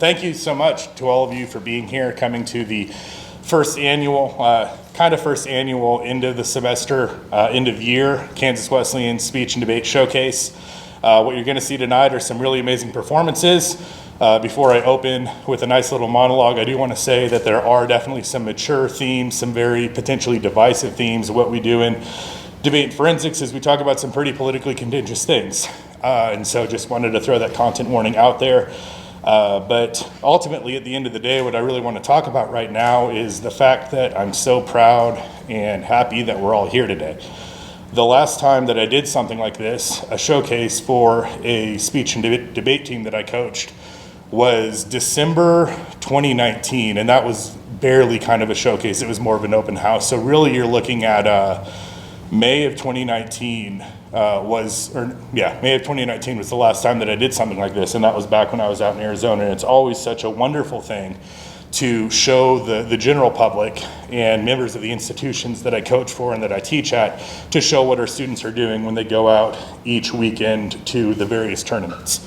Thank you so much to all of you for being here, coming to the first annual end of the semester, end of year Kansas Wesleyan Speech and Debate Showcase. What you're going to see tonight are some really amazing performances. Before I open with a nice little monologue, I do want to say that there are definitely some mature themes, some very potentially divisive themes. What we do in Debate and Forensics is we talk about some pretty politically contentious things. And so just wanted to throw that content warning out there. But ultimately, at the end of the day, what I really want to talk about right now is the fact that I'm so proud and happy that we're all here today. The last time that I did something like this, a showcase for a speech and debate team that I coached, was December 2019, and that was barely kind of a showcase. It was more of an open house. So really you're looking at May of 2019 May of 2019 was the last time that I did something like this, and that was back when I was out in Arizona. And it's always such a wonderful thing to show the general public and members of the institutions that I coach for and that I teach at, to show what our students are doing when they go out each weekend to the various tournaments.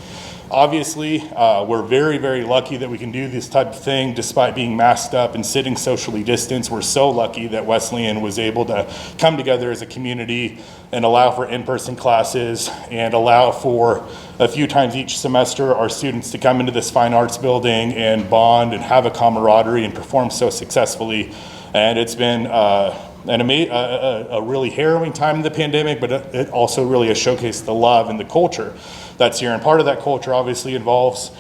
Obviously, we're very, very lucky that we can do this type of thing despite being masked up and sitting socially distanced. We're so lucky that Wesleyan was able to come together as a community and allow for in-person classes and allow for a few times each semester our students to come into this fine arts building and bond and have a camaraderie and perform so successfully. And it's been a really harrowing time in the pandemic, but it also really a showcase of the love and the culture that's here. And part of that culture obviously involves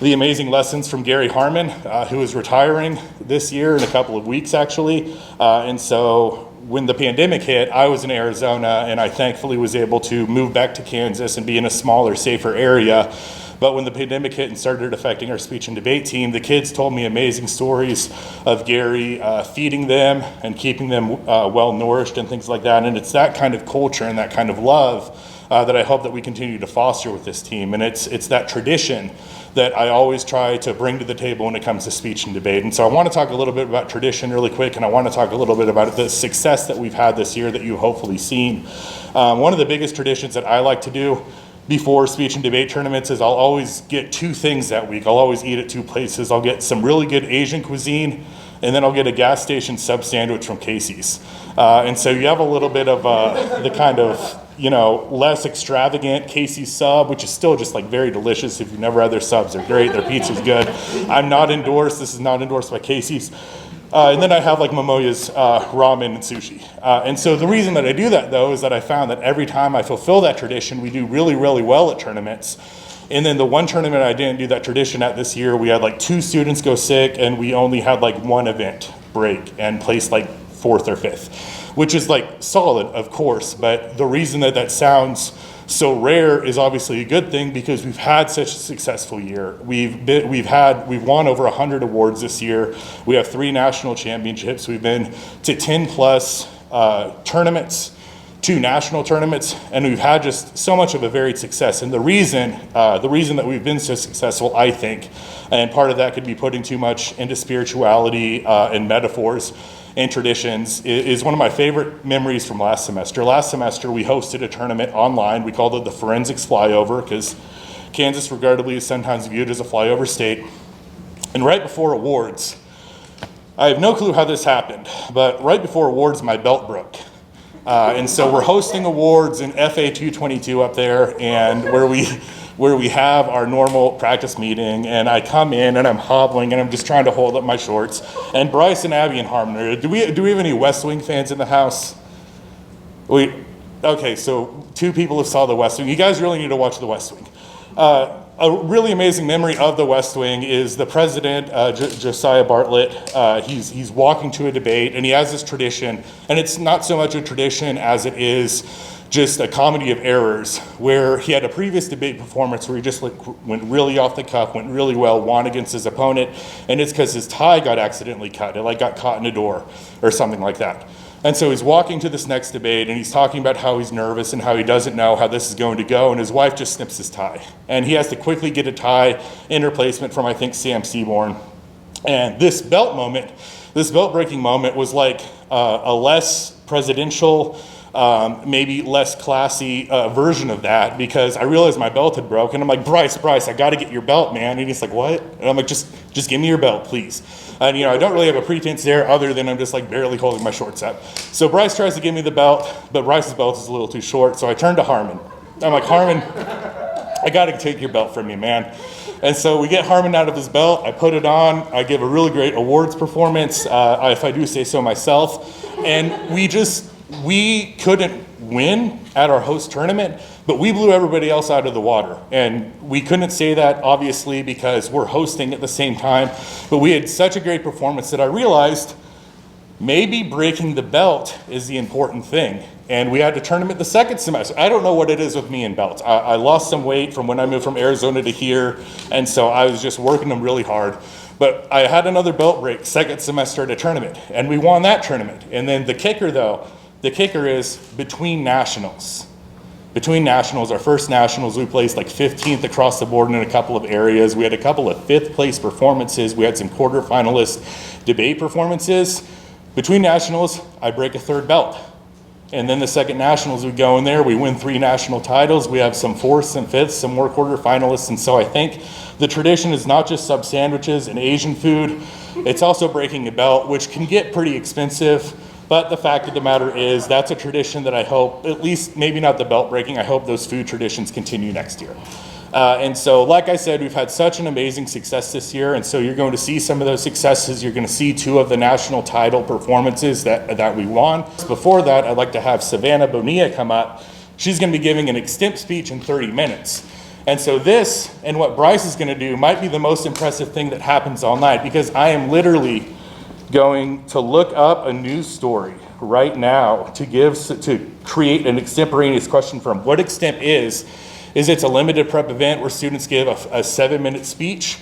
the amazing lessons from Gary Harmon, who is retiring this year in a couple of weeks actually. And so when the pandemic hit, I was in Arizona, and I thankfully was able to move back to Kansas and be in a smaller, safer area. But when the pandemic hit and started affecting our speech and debate team, the kids told me amazing stories of Gary feeding them and keeping them well nourished and things like that. And it's that kind of culture and that kind of love that I hope that we continue to foster with this team. And it's that tradition that I always try to bring to the table when it comes to speech and debate. And so I want to talk a little bit about tradition really quick, and I want to talk a little bit about the success that we've had this year that you've hopefully seen. One of the biggest traditions that I like to do before speech and debate tournaments is I'll always get two things that week. I'll always eat at two places. I'll get some really good Asian cuisine, and then I'll get a gas station sub sandwich from Casey's. And so you have a little bit of the kind of, less extravagant Casey's sub, which is still just like very delicious. If you've never had their subs, they're great. Their pizza's good. I'm not endorsed. This is not endorsed by Casey's. And then I have like Momoya's ramen and sushi. And so the reason that I do that, though, is that I found that every time I fulfill that tradition, we do really, really well at tournaments. And then the one tournament I didn't do that tradition at this year, we had like 2 students go sick, and we only had like 1 event break and placed like 4th or 5th, which is like solid, of course. But the reason that sounds so rare is obviously a good thing, because we've had such a successful year. We've won over 100 awards this year. We have 3 national championships. We've been to 10 plus tournaments, 2 national tournaments, and we've had just so much of a varied success. And the reason that we've been so successful, I think, and part of that could be putting too much into spirituality and metaphors and traditions, is one of my favorite memories from last semester. Last semester, we hosted a tournament online. We called it the Forensics Flyover, because Kansas, regardedly, is sometimes viewed as a flyover state. And right before awards, I have no clue how this happened, but right before awards, my belt broke. And so we're hosting awards in FA 222 up there, and where we have our normal practice meeting, and I come in and I'm hobbling and I'm just trying to hold up my shorts. And Bryce and Abby and Harmon, do we have any West Wing fans in the house? Okay, so 2 people have saw the West Wing. You guys really need to watch the West Wing. A really amazing memory of the West Wing is the president, Josiah Bartlett. He's walking to a debate, and he has this tradition, and it's not so much a tradition as it is just a comedy of errors, where he had a previous debate performance where he just went really off the cuff, went really well, won against his opponent, and it's because his tie got accidentally cut. It got caught in a door or something like that. And so he's walking to this next debate, and he's talking about how he's nervous and how he doesn't know how this is going to go, and his wife just snips his tie. And he has to quickly get a tie in replacement from, I think, Sam Seaborn. And this belt breaking moment was like a less presidential maybe less classy version of that, because I realized my belt had broken. I'm like, Bryce, I got to get your belt, man. And he's like, what? And I'm like, just give me your belt, please. And I don't really have a pretense there other than I'm just like barely holding my shorts up. So Bryce tries to give me the belt, but Bryce's belt is a little too short. So I turn to Harmon. I'm like, Harmon, I got to take your belt from you, man. And so we get Harmon out of his belt. I put it on. I give a really great awards performance, if I do say so myself. And we couldn't win at our host tournament, but we blew everybody else out of the water. And we couldn't say that, obviously, because we're hosting at the same time. But we had such a great performance that I realized maybe breaking the belt is the important thing. And we had a tournament the second semester. I don't know what it is with me and belts. I lost some weight from when I moved from Arizona to here, and so I was just working them really hard. But I had another belt break second semester at a tournament, and we won that tournament. And then the kicker is between nationals. Between nationals, our first nationals, we placed like 15th across the board in a couple of areas. We had a couple of 5th place performances. We had some quarterfinalist debate performances. Between nationals, I break a third belt. And then the second nationals, we go in there, we win 3 national titles. We have some 4ths and 5ths, some more quarterfinalists. And so I think the tradition is not just sub sandwiches and Asian food, it's also breaking a belt, which can get pretty expensive. But the fact of the matter is, that's a tradition that I hope, at least maybe not the belt breaking, I hope those food traditions continue next year. And so, like I said, we've had such an amazing success this year, and so you're going to see some of those successes. You're going to see 2 of the national title performances that we won. Before that, I'd like to have Savannah Bonilla come up. She's going to be giving an extemp speech in 30 minutes. And so this, and what Bryce is going to do, might be the most impressive thing that happens all night, because I am literally going to look up a news story right now to create an extemporaneous question from. What extemp is it's a limited prep event where students give a 7-minute speech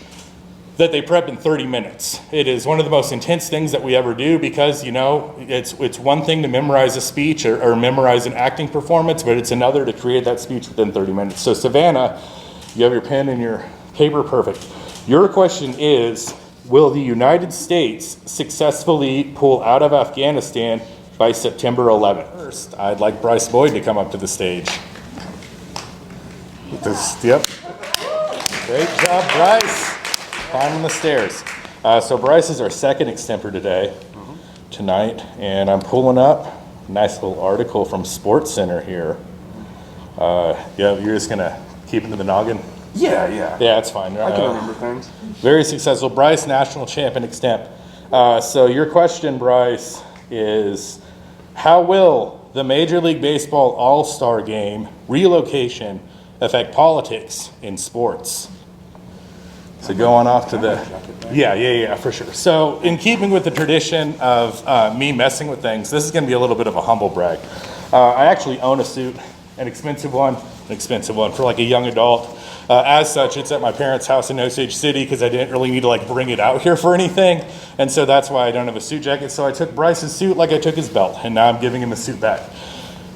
that they prep in 30 minutes. It is one of the most intense things that we ever do, because it's one thing to memorize a speech or memorize an acting performance, but it's another to create that speech within 30 minutes. So Savannah, you have your pen and your paper, perfect. Your question is, will the United States successfully pull out of Afghanistan by September 11th? First, I'd like Bryce Boyd to come up to the stage. Yep. Great job, Bryce. Climbing the stairs. So Bryce is our second extemper tonight, and I'm pulling up a nice little article from Sports Center here. You're just gonna keep it to the noggin? Yeah. Yeah, that's fine. I can remember things. Very successful. Bryce, national champion extemp. So your question, Bryce, is how will the Major League Baseball All-Star Game relocation affect politics in sports? So going off to the, yeah, for sure. So in keeping with the tradition of me messing with things, this is going to be a little bit of a humble brag. I actually own a suit, an expensive one for like a young adult. As such, it's at my parents' house in Osage City because I didn't really need to like bring it out here for anything. And so that's why I don't have a suit jacket. So I took Bryce's suit like I took his belt, and now I'm giving him a suit back.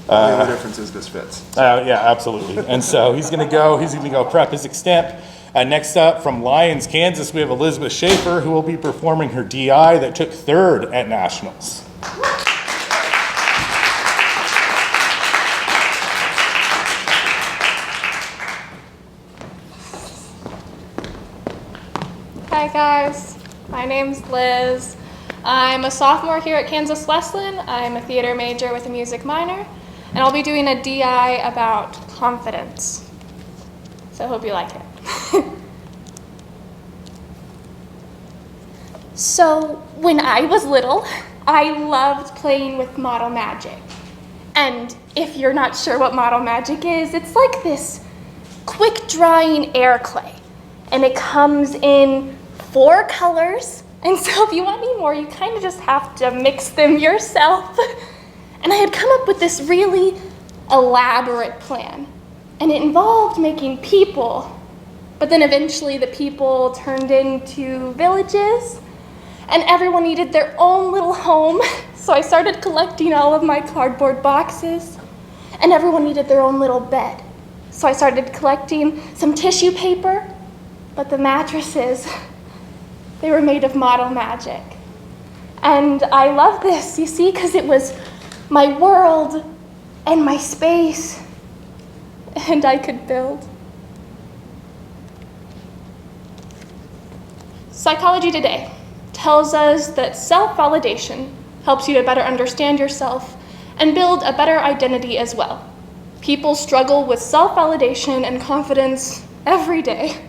The only difference is this fits. Yeah, absolutely. And so he's gonna go prep his extemp. Next up, from Lyons, Kansas, we have Elizabeth Schaefer, who will be performing her DI that took 3rd at nationals. Hi guys, my name's Liz. I'm a sophomore here at Kansas Wesleyan. I'm a theater major with a music minor, and I'll be doing a DI about confidence. So I hope you like it. So when I was little, I loved playing with model magic. And if you're not sure what model magic is, it's like this quick drying air clay. And it comes in 4 colors. And so if you want any more, you kind of just have to mix them yourself. And I had come up with this really elaborate plan. And it involved making people. But then eventually the people turned into villages. And everyone needed their own little home. So I started collecting all of my cardboard boxes. And everyone needed their own little bed. So I started collecting some tissue paper. But the mattresses, they were made of model magic. And I love this, you see, because it was my world and my space, and I could build. Psychology Today tells us that self-validation helps you to better understand yourself and build a better identity as well. People struggle with self-validation and confidence every day,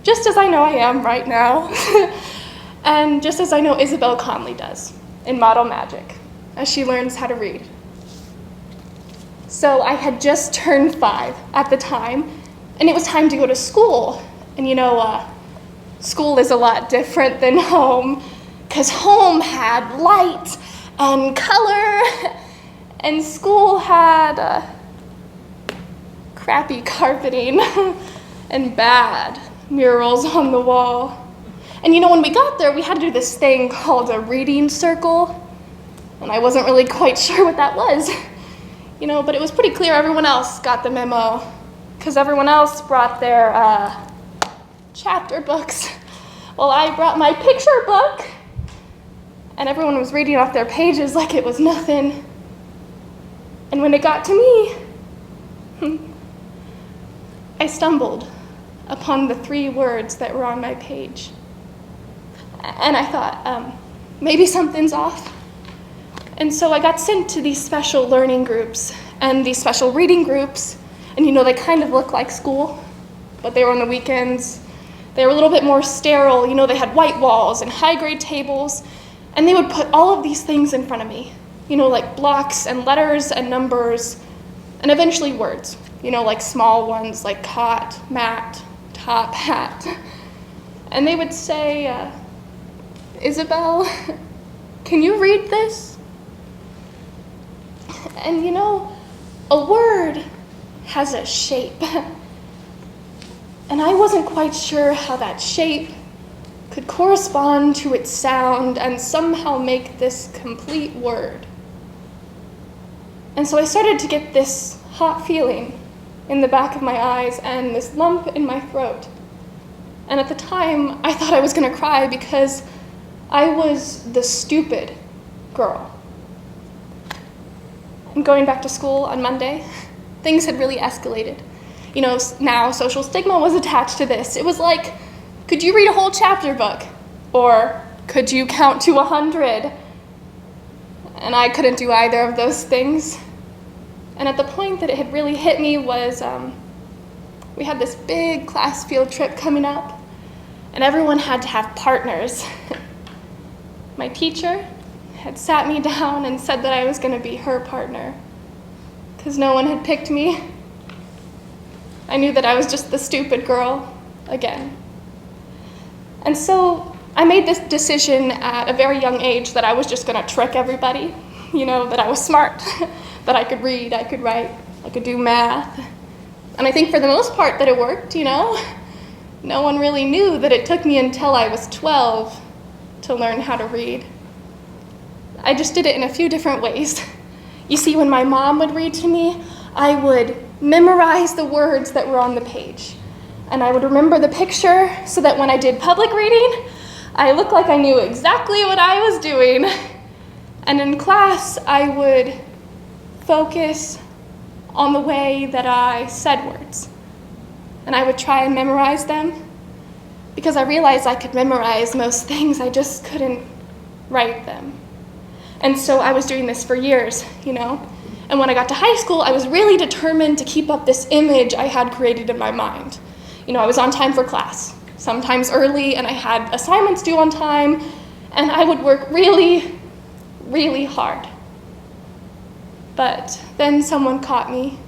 just as I know I am right now, and just as I know Isabel Conley does in Model Magic, as she learns how to read. So I had just turned 5 at the time, and it was time to go to school. And school is a lot different than home, because home had light and color, and school had crappy carpeting and bad murals on the wall. And when we got there, we had to do this thing called a reading circle, and I wasn't really quite sure what that was, but it was pretty clear everyone else got the memo, because everyone else brought their chapter books. Well, I brought my picture book, and everyone was reading off their pages like it was nothing. And when it got to me, I stumbled upon the 3 words that were on my page. And I thought, maybe something's off. And so I got sent to these special learning groups and these special reading groups, and they kind of look like school, but they were on the weekends. They were a little bit more sterile. They had white walls and high-grade tables, and they would put all of these things in front of me, like blocks and letters and numbers, and eventually words, like small ones like cot, mat, top, hat. And they would say, Isabel, can you read this? And a word has a shape. And I wasn't quite sure how that shape could correspond to its sound and somehow make this complete word. And so I started to get this hot feeling in the back of my eyes and this lump in my throat. And at the time, I thought I was going to cry because I was the stupid girl. And going back to school on Monday, things had really escalated. Now social stigma was attached to this. It was like, could you read a whole chapter book? Or could you count to 100? And I couldn't do either of those things. And at the point that it had really hit me was, we had this big class field trip coming up, and everyone had to have partners. My teacher had sat me down and said that I was going to be her partner, because no one had picked me. I knew that I was just the stupid girl again. And so I made this decision at a very young age that I was just going to trick everybody, that I was smart, that I could read, I could write, I could do math. And I think for the most part that it worked, No one really knew that it took me until I was 12 to learn how to read. I just did it in a few different ways. You see, when my mom would read to me, I would memorize the words that were on the page. And I would remember the picture so that when I did public reading, I looked like I knew exactly what I was doing. And in class, I would focus on the way that I said words. And I would try and memorize them because I realized I could memorize most things, I just couldn't write them. And so I was doing this for years, And when I got to high school, I was really determined to keep up this image I had created in my mind. I was on time for class, sometimes early, and I had assignments due on time, and I would work really, really hard. But then someone caught me,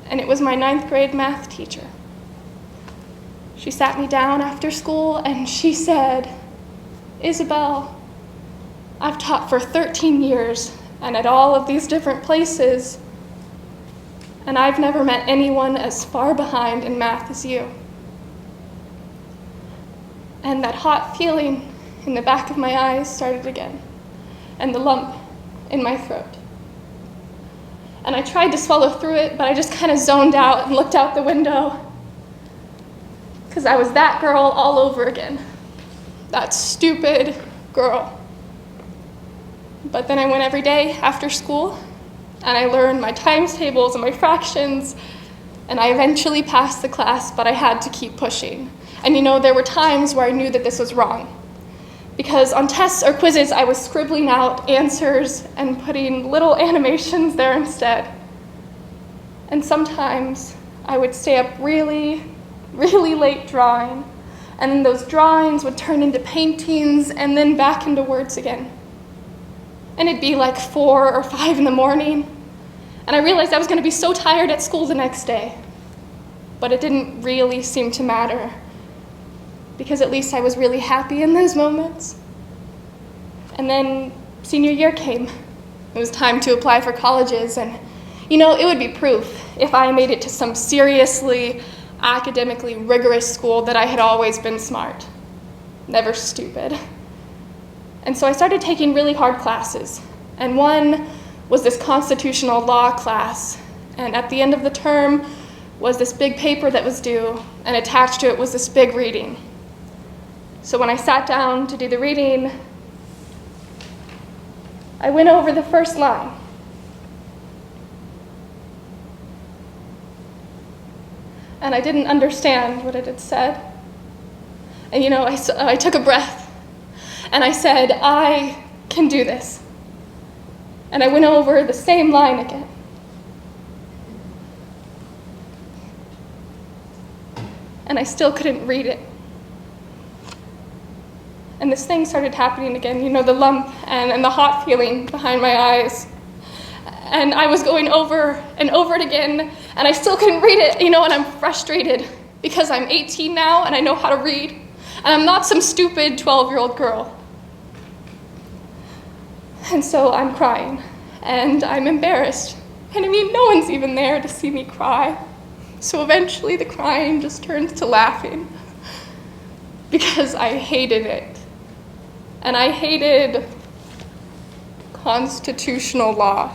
and it was my 9th grade math teacher. She sat me down after school, and she said, Isabel, I've taught for 13 years, and at all of these different places, and I've never met anyone as far behind in math as you. And that hot feeling in the back of my eyes started again, and the lump in my throat. And I tried to swallow through it, but I just kind of zoned out and looked out the window, because I was that girl all over again, that stupid girl. But then I went every day after school, and I learned my times tables and my fractions, and I eventually passed the class, but I had to keep pushing. And there were times where I knew that this was wrong, because on tests or quizzes, I was scribbling out answers and putting little animations there instead. And sometimes I would stay up really, really late drawing, and then those drawings would turn into paintings and then back into words again. And it'd be like 4 or 5 in the morning, and I realized I was going to be so tired at school the next day. But it didn't really seem to matter, because at least I was really happy in those moments. And then senior year came. It was time to apply for colleges, and it would be proof if I made it to some seriously academically rigorous school that I had always been smart, never stupid. And so I started taking really hard classes, and one was this constitutional law class, and at the end of the term was this big paper that was due, and attached to it was this big reading. So when I sat down to do the reading, I went over the first line. And I didn't understand what it had said. And I took a breath, and I said, I can do this. And I went over the same line again. And I still couldn't read it. And this thing started happening again, the lump and the hot feeling behind my eyes. And I was going over and over it again, and I still couldn't read it, and I'm frustrated because I'm 18 now and I know how to read, and I'm not some stupid 12-year-old girl. And so I'm crying, and I'm embarrassed. And no one's even there to see me cry. So eventually the crying just turns to laughing, because I hated it. And I hated constitutional law.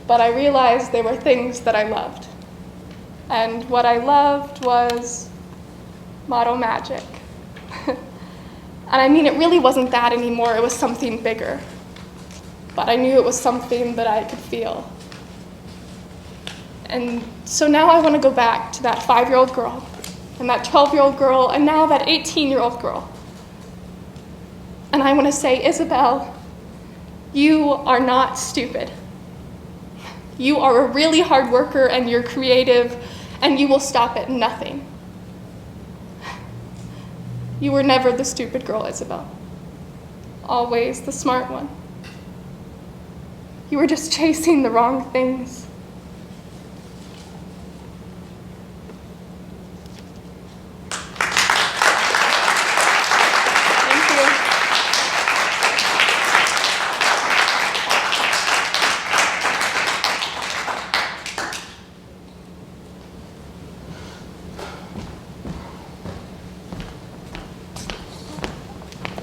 But I realized there were things that I loved. And what I loved was model magic. And it really wasn't that anymore, it was something bigger. But I knew it was something that I could feel. And so now I want to go back to that 5-year-old girl, and that 12-year-old girl, and now that 18-year-old girl. And I want to say, Isabel, you are not stupid. You are a really hard worker, and you're creative, and you will stop at nothing. You were never the stupid girl, Isabel. Always the smart one. You were just chasing the wrong things.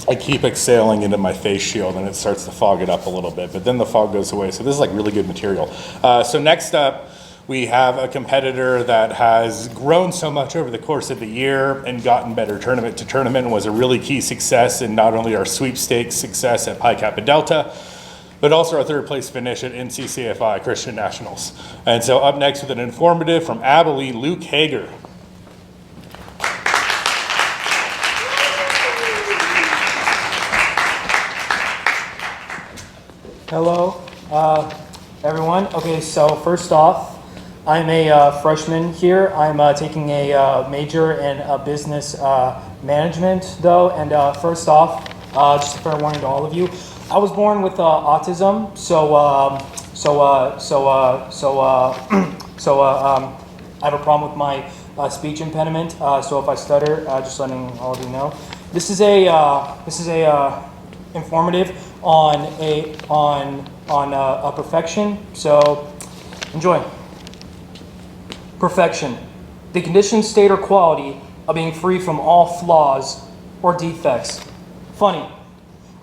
I keep exhaling into my face shield, and it starts to fog it up a little bit, but then the fog goes away. So this is like really good material. So next up, we have a competitor that has grown so much over the course of the year and gotten better tournament to tournament, and was a really key success in not only our sweepstakes success at Pi Kappa Delta, but also our 3rd place finish at NCCFI Christian Nationals. And so up next with an informative from Abilene, Luke Hager. Hello, everyone. Okay, so first off, I'm a freshman here. I'm taking a major in business management, though. And first off, just a fair warning to all of you, I was born with autism, so I have a problem with my speech impediment. So if I stutter, just letting all of you know. This is a informative on a perfection. So enjoy. Perfection: the condition, state, or quality of being free from all flaws or defects. Funny.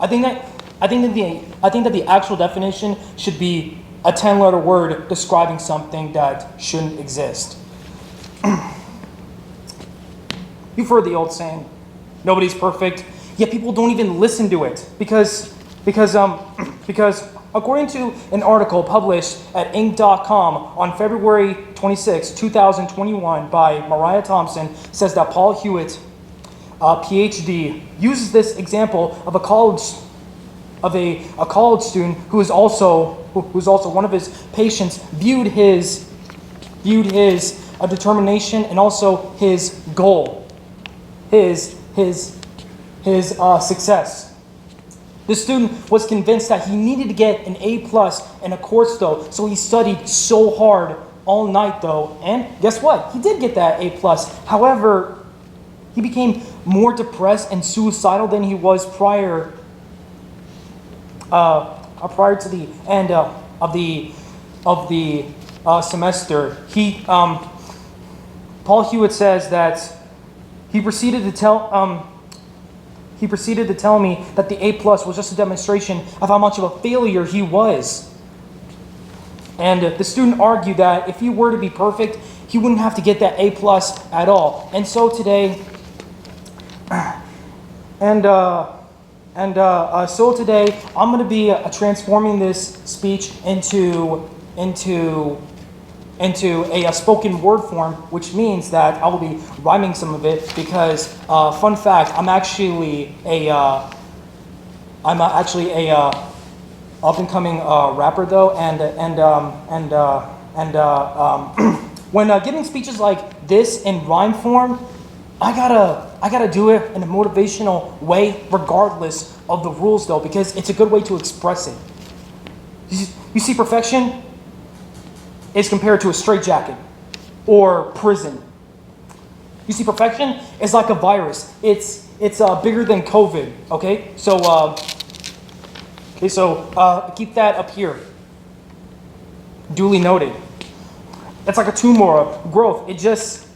I think that the actual definition should be a 10-letter word describing something that shouldn't exist. You've heard the old saying, nobody's perfect, yet people don't even listen to it because According to an article published at Inc.com on February 26, 2021 by Mariah Thompson, says that Paul Hewitt, PhD, uses this example of a college student who is also one of his patients, viewed his determination and also his goal, his success. The student was convinced that he needed to get an A+ in a course though, so he studied so hard all night though, and guess what? He did get that A+. However, he became more depressed and suicidal than he was prior to the end of the semester. Paul Hewitt says that he proceeded to tell me that the A+ was just a demonstration of how much of a failure he was. And the student argued that if he were to be perfect, he wouldn't have to get that A+ at all. And so today, so today, I'm going to be transforming this speech into a spoken word form, which means that I will be rhyming some of it because, fun fact, I'm actually a up and coming rapper though, when giving speeches like this in rhyme form, I gotta do it in a motivational way, regardless of the rules though, because it's a good way to express it. You see, perfection is compared to a straitjacket or prison. You see, perfection is like a virus. It's bigger than COVID. Okay, so keep that up here. Duly noted. It's like a tumor, a growth. It just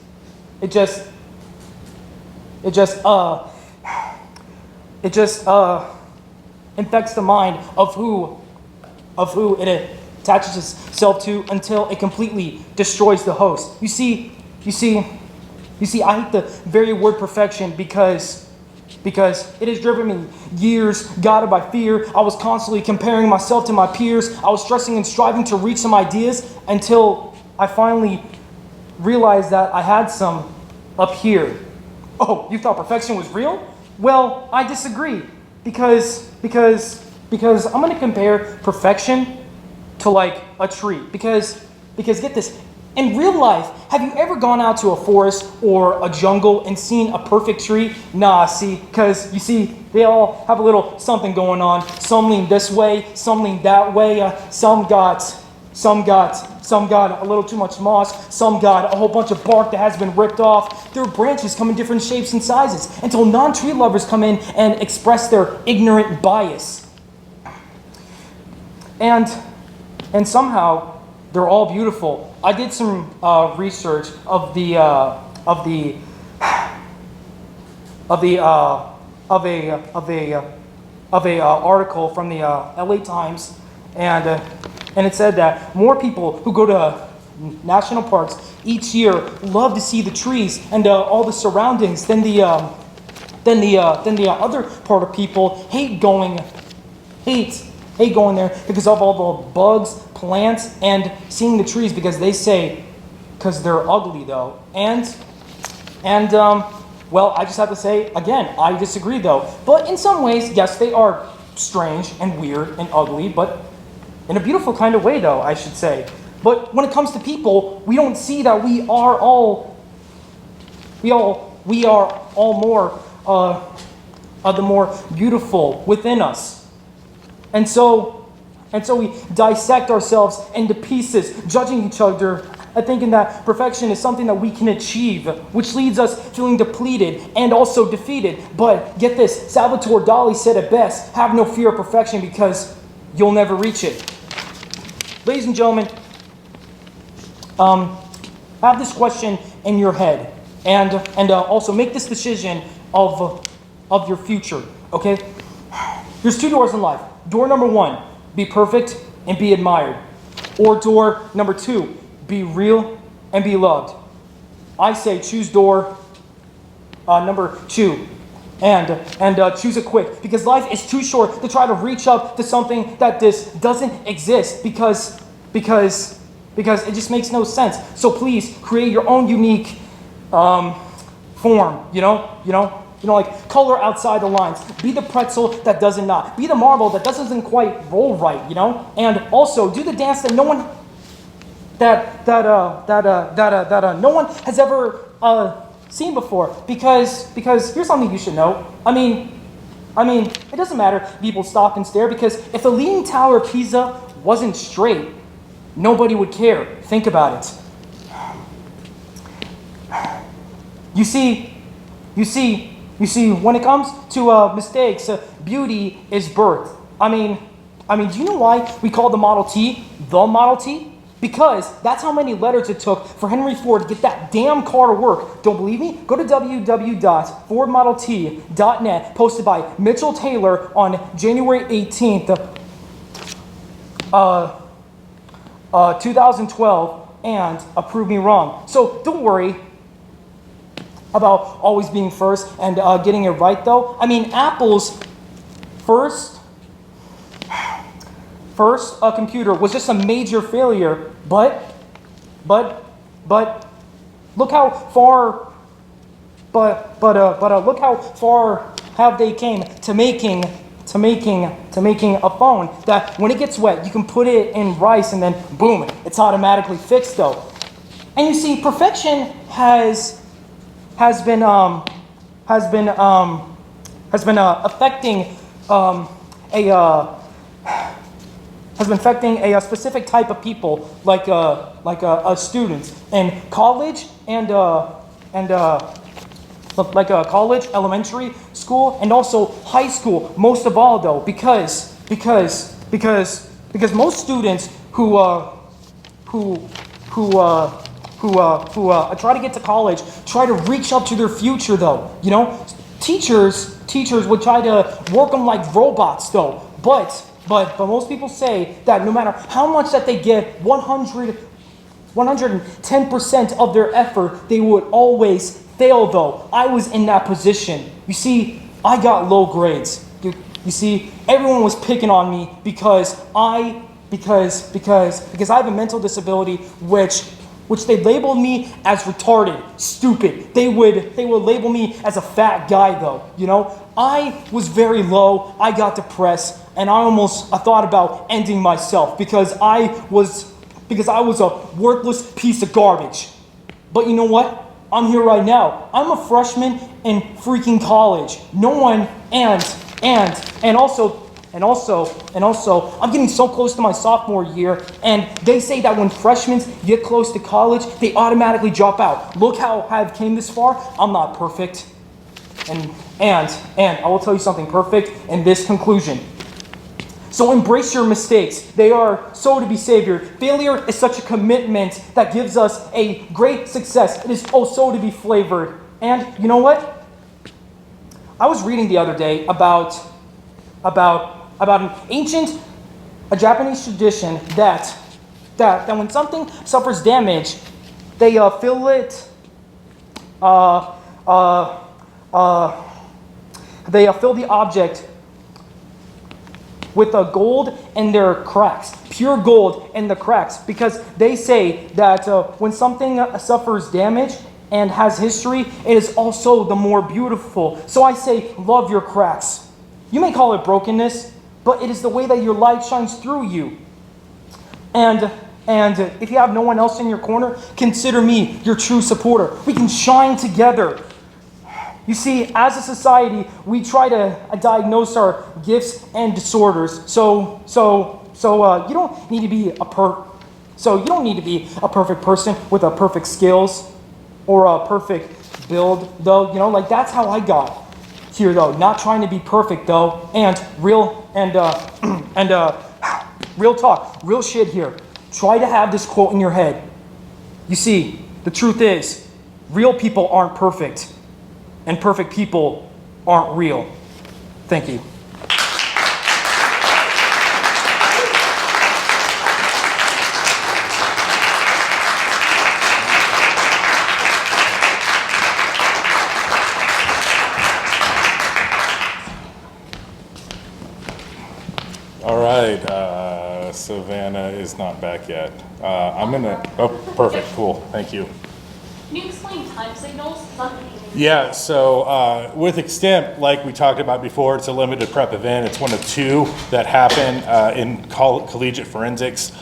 infects the mind of who it attaches itself to until it completely destroys the host. You see, I hate the very word perfection because it has driven me years, guided by fear. I was constantly comparing myself to my peers. I was stressing and striving to reach some ideas until I finally realized that I had some up here. Oh, you thought perfection was real? Well, I disagree because I'm going to compare perfection to like a tree because get this, in real life, have you ever gone out to a forest or a jungle and seen a perfect tree? Nah, see, because you see, they all have a little something going on. Some lean this way, some lean that way. Some got a little too much moss. Some got a whole bunch of bark that has been ripped off. Their branches come in different shapes and sizes until non-tree lovers come in and express their ignorant bias. And somehow they're all beautiful. I did some research of a article from the LA Times, and it said that more people who go to national parks each year love to see the trees and all the surroundings than the other part of people hate going there because of all the bugs, plants, and seeing the trees because they're ugly though. Well, I just have to say again, I disagree though. But in some ways, yes, they are strange and weird and ugly, but in a beautiful kind of way though, I should say. But when it comes to people, we don't see that we are all more the more beautiful within us. And so we dissect ourselves into pieces, judging each other and thinking that perfection is something that we can achieve, which leaves us feeling depleted and also defeated. But get this, Salvatore Dali said it best, have no fear of perfection because you'll never reach it. Ladies and gentlemen, have this question in your head and also make this decision of your future, okay? There's two doors in life. Door number one, be perfect and be admired. Or door number two, be real and be loved. I say choose door number two, and choose it quick, because life is too short to try to reach up to something that just doesn't exist because it just makes no sense. So please create your own unique form, like color outside the lines. Be the pretzel that doesn't knot. Be the marble that doesn't quite roll right, And also do the dance that no one no one has ever seen before. Because here's something you should know. I mean, it doesn't matter if people stop and stare, because if the Leaning Tower of Pisa wasn't straight, nobody would care. Think about it. You see, when it comes to mistakes, beauty is birth. I mean, do you know why we call the Model T the Model T? Because that's how many letters it took for Henry Ford to get that damn car to work. Don't believe me? Go to www.fordmodelT.net, posted by Mitchell Taylor on January 18th, 2012, and prove me wrong. So don't worry about always being first and getting it right, though. I mean, Apple's first computer was just a major failure, but look how far, look how far have they came to making a phone that when it gets wet, you can put it in rice and then boom, it's automatically fixed, though. And you see, perfection has been affecting a specific type of people, like students in college and college, elementary school, and also high school. Most of all, though, because most students who try to get to college try to reach up to their future, though. Teachers would try to work them like robots, though. But most people say that no matter how much that they get, 110% of their effort, they would always fail, though. I was in that position. You see, I got low grades. You see, everyone was picking on me because I have a mental disability, which they labeled me as retarded, stupid. They would label me as a fat guy, though. I was very low. I got depressed, and I thought about ending myself because I was a worthless piece of garbage. But you know what? I'm here right now. I'm a freshman in freaking college. No one and also, I'm getting so close to my sophomore year, and they say that when freshmen get close to college, they automatically drop out. Look how I've came this far. I'm not perfect. And I will tell you something perfect in this conclusion. So embrace your mistakes. They are so to be savored. Failure is such a commitment that gives us a great success. It is so to be flavored. And you know what? I was reading the other day about a Japanese tradition that when something suffers damage, they fill it. They fill the object with gold in their cracks, pure gold in the cracks, because they say that when something suffers damage and has history, it is also the more beautiful. So I say, love your cracks. You may call it brokenness, but it is the way that your light shines through you. And if you have no one else in your corner, consider me your true supporter. We can shine together. You see, as a society, we try to diagnose our gifts and disorders. So you don't need to be a perfect person with a perfect skills or a perfect build, though. Like that's how I got here, though. Not trying to be perfect, though. And real talk, real shit here. Try to have this quote in your head. You see, the truth is, real people aren't perfect. And perfect people aren't real. Thank you. All right, Savannah is not back yet. Oh, perfect, cool, thank you. Can you explain time signals? Yeah, so with Extemp, like we talked about before, it's a limited prep event. It's one of two that happen in collegiate forensics.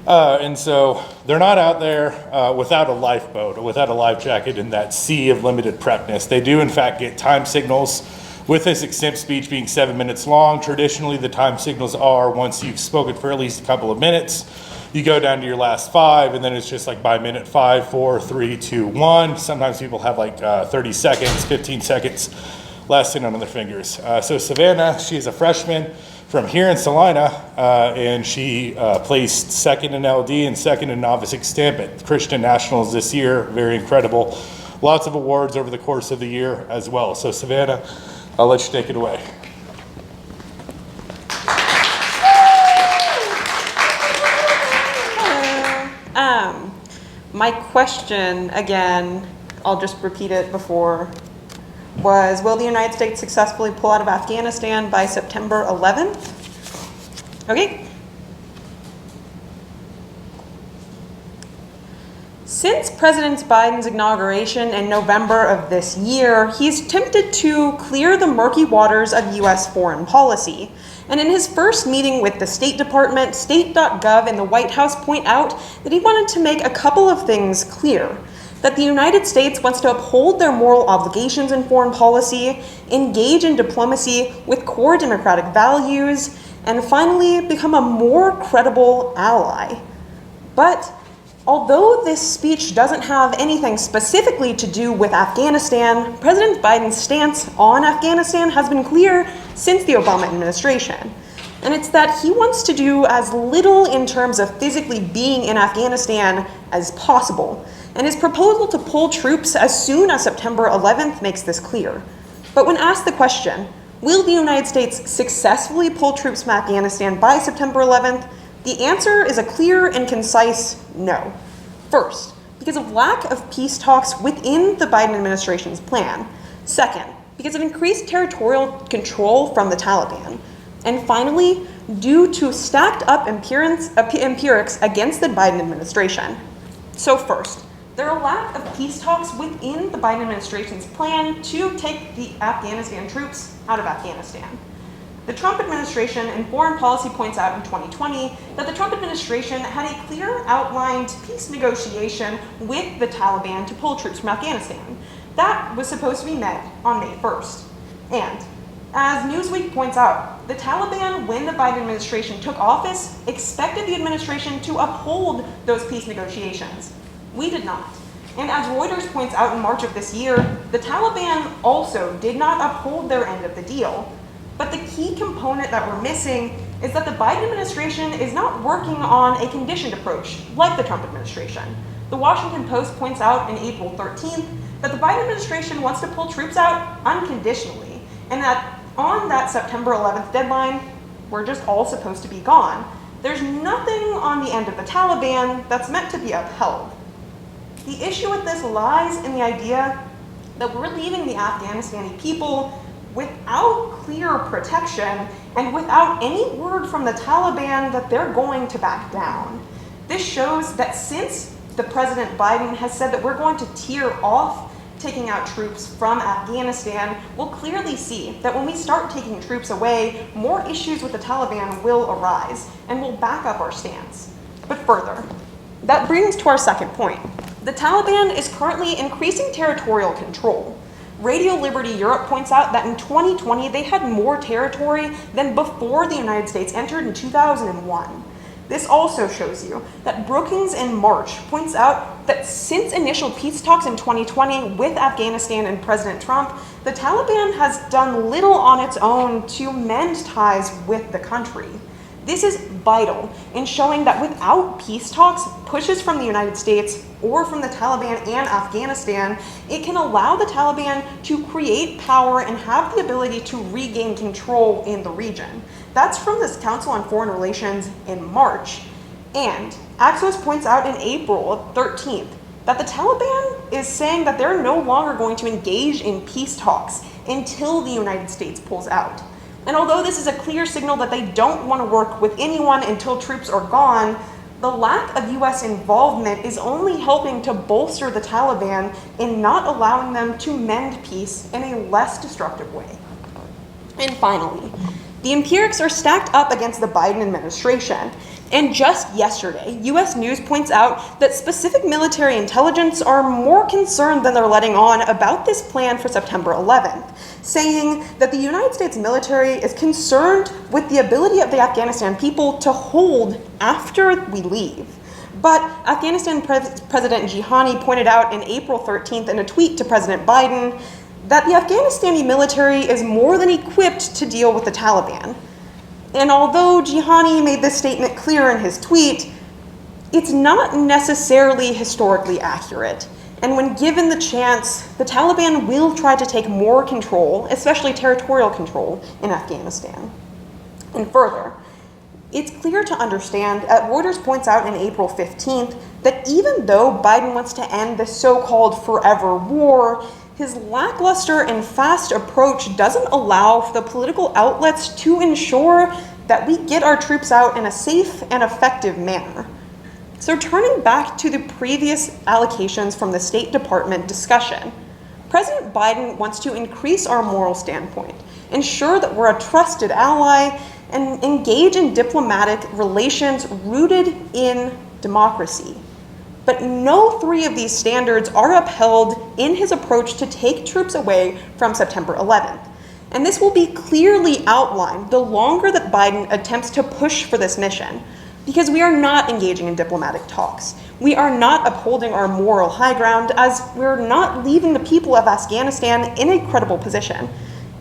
And so they're not out there without a lifeboat or without a life jacket in that sea of limited prepness. They do, in fact, get time signals. With this Extemp speech being 7 minutes long, traditionally the time signals are once you've spoken for at least a couple of minutes, you go down to your last 5, and then it's just like by minute 5, 4, 3, 2, 1. Sometimes people have like 30 seconds, 15 seconds last in on their fingers. So Savannah, she's a freshman from here in Salina, and she placed second in LD and second in novice Extemp at Christian Nationals this year. Very incredible. Lots of awards over the course of the year as well. So Savannah, I'll let you take it away. My question, again, I'll just repeat it before, was will the United States successfully pull out of Afghanistan by September 11th? Okay. Since President Biden's inauguration in November of this year, he's attempted to clear the murky waters of U.S. foreign policy. And in his first meeting with the State Department, State.gov and the White House point out that he wanted to make a couple of things clear. That the United States wants to uphold their moral obligations in foreign policy, engage in diplomacy with core democratic values, and finally become a more credible ally. But although this speech doesn't have anything specifically to do with Afghanistan, President Biden's stance on Afghanistan has been clear since the Obama administration. And it's that he wants to do as little in terms of physically being in Afghanistan as possible. And his proposal to pull troops as soon as September 11th makes this clear. But when asked the question, will the United States successfully pull troops from Afghanistan by September 11th? The answer is a clear and concise no. First, because of lack of peace talks within the Biden administration's plan. Second, because of increased territorial control from the Taliban. And finally, due to stacked up empirics against the Biden administration. So first, there are a lack of peace talks within the Biden administration's plan to take the Afghanistan troops out of Afghanistan. The Trump administration in foreign policy points out in 2020 that the Trump administration had a clear outlined peace negotiation with the Taliban to pull troops from Afghanistan. That was supposed to be met on May 1st. And as Newsweek points out, the Taliban, when the Biden administration took office, expected the administration to uphold those peace negotiations. We did not. And as Reuters points out in March of this year, the Taliban also did not uphold their end of the deal. But the key component that we're missing is that the Biden administration is not working on a conditioned approach like the Trump administration. The Washington Post points out in April 13th that the Biden administration wants to pull troops out unconditionally, and that on that September 11th deadline, we're just all supposed to be gone. There's nothing on the end of the Taliban that's meant to be upheld. The issue with this lies in the idea that we're leaving the Afghanistani people without clear protection and without any word from the Taliban that they're going to back down. This shows that since the President Biden has said that we're going to tear off taking out troops from Afghanistan, we'll clearly see that when we start taking troops away, more issues with the Taliban will arise, and we'll back up our stance. But further, that brings to our second point. The Taliban is currently increasing territorial control. Radio Liberty Europe points out that in 2020, they had more territory than before the United States entered in 2001. This also shows you that Brookings in March points out that since initial peace talks in 2020 with Afghanistan and President Trump, the Taliban has done little on its own to mend ties with the country. This is vital in showing that without peace talks, pushes from the United States or from the Taliban and Afghanistan, it can allow the Taliban to create power and have the ability to regain control in the region. That's from this Council on Foreign Relations in March. And Axios points out in April 13th that the Taliban is saying that they're no longer going to engage in peace talks until the United States pulls out. And although this is a clear signal that they don't want to work with anyone until troops are gone, the lack of US involvement is only helping to bolster the Taliban in not allowing them to mend peace in a less destructive way. And finally, the empirics are stacked up against the Biden administration. And just yesterday, US News points out that specific military intelligence are more concerned than they're letting on about this plan for September 11th, saying that the United States military is concerned with the ability of the Afghanistan people to hold after we leave. But Afghanistan President Ghani pointed out in April 13th in a tweet to President Biden that the Afghanistani military is more than equipped to deal with the Taliban. And although Ghani made this statement clear in his tweet, it's not necessarily historically accurate. And when given the chance, the Taliban will try to take more control, especially territorial control, in Afghanistan. And further, it's clear to understand, Reuters points out in April 15th, that even though Biden wants to end this so-called forever war, his lackluster and fast approach doesn't allow for the political outlets to ensure that we get our troops out in a safe and effective manner. So turning back to the previous allocations from the State Department discussion, President Biden wants to increase our moral standpoint, ensure that we're a trusted ally, and engage in diplomatic relations rooted in democracy. But no three of these standards are upheld in his approach to take troops away from September 11th. And this will be clearly outlined the longer that Biden attempts to push for this mission, because we are not engaging in diplomatic talks. We are not upholding our moral high ground, as we're not leaving the people of Afghanistan in a credible position.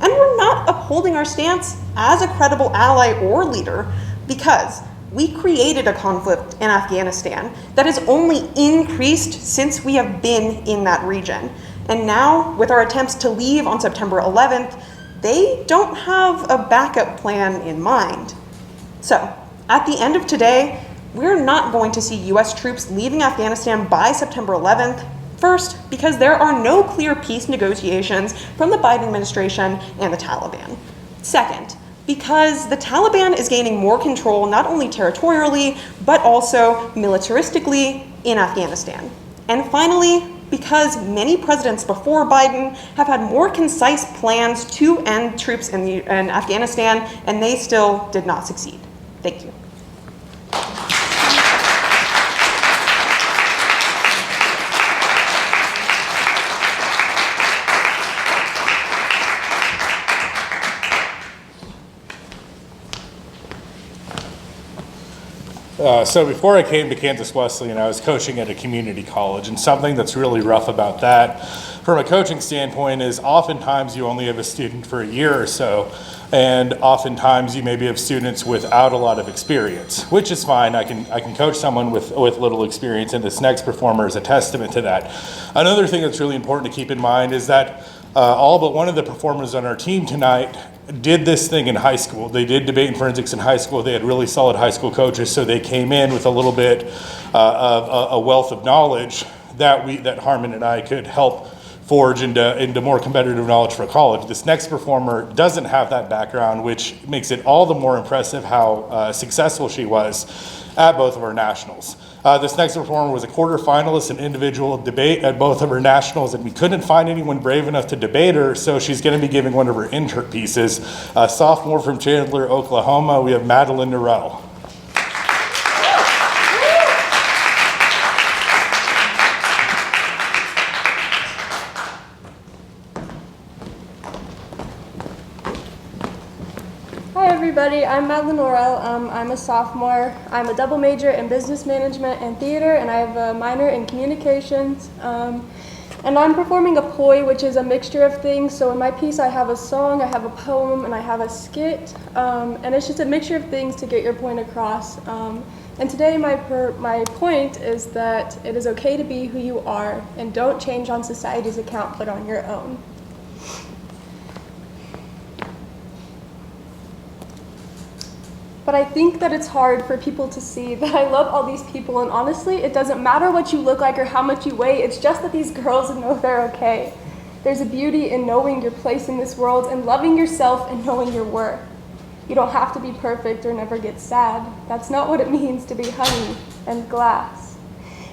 And we're not upholding our stance as a credible ally or leader, because we created a conflict in Afghanistan that has only increased since we have been in that region. And now, with our attempts to leave on September 11th, they don't have a backup plan in mind. So, at the end of today, we're not going to see US troops leaving Afghanistan by September 11th. First, because there are no clear peace negotiations from the Biden administration and the Taliban. Second, because the Taliban is gaining more control not only territorially, but also militaristically in Afghanistan. And finally, because many presidents before Biden have had more concise plans to end troops in Afghanistan, and they still did not succeed. Thank you. So before I came to Kansas Wesleyan, I was coaching at a community college, and something that's really rough about that from a coaching standpoint is oftentimes you only have a student for a year or so, and oftentimes you maybe have students without a lot of experience, which is fine. I can coach someone with little experience, and this next performer is a testament to that. Another thing that's really important to keep in mind is that all but one of the performers on our team tonight did this thing in high school. They did debate and forensics in high school. They had really solid high school coaches, so they came in with a little bit of a wealth of knowledge that Harmon and I could help forge into more competitive knowledge for college. This next performer doesn't have that background, which makes it all the more impressive how successful she was at both of our nationals. This next performer was a quarterfinalist in individual debate at both of her nationals, and we couldn't find anyone brave enough to debate her, so she's going to be giving one of her intro pieces. A sophomore from Chandler, Oklahoma, we have Madeline Orrell. Hi everybody, I'm Madeline Orrell. I'm a sophomore. I'm a double major in business management and theater, and I have a minor in communications. And I'm performing a ploy, which is a mixture of things. So in my piece I have a song, I have a poem, and I have a skit. And it's just a mixture of things to get your point across. And today my point is that it is okay to be who you are, and don't change on society's account, but on your own. But I think that it's hard for people to see that I love all these people, and honestly, it doesn't matter what you look like or how much you weigh, it's just that these girls know they're okay. There's a beauty in knowing your place in this world and loving yourself and knowing your worth. You don't have to be perfect or never get sad. That's not what it means to be honey and glass.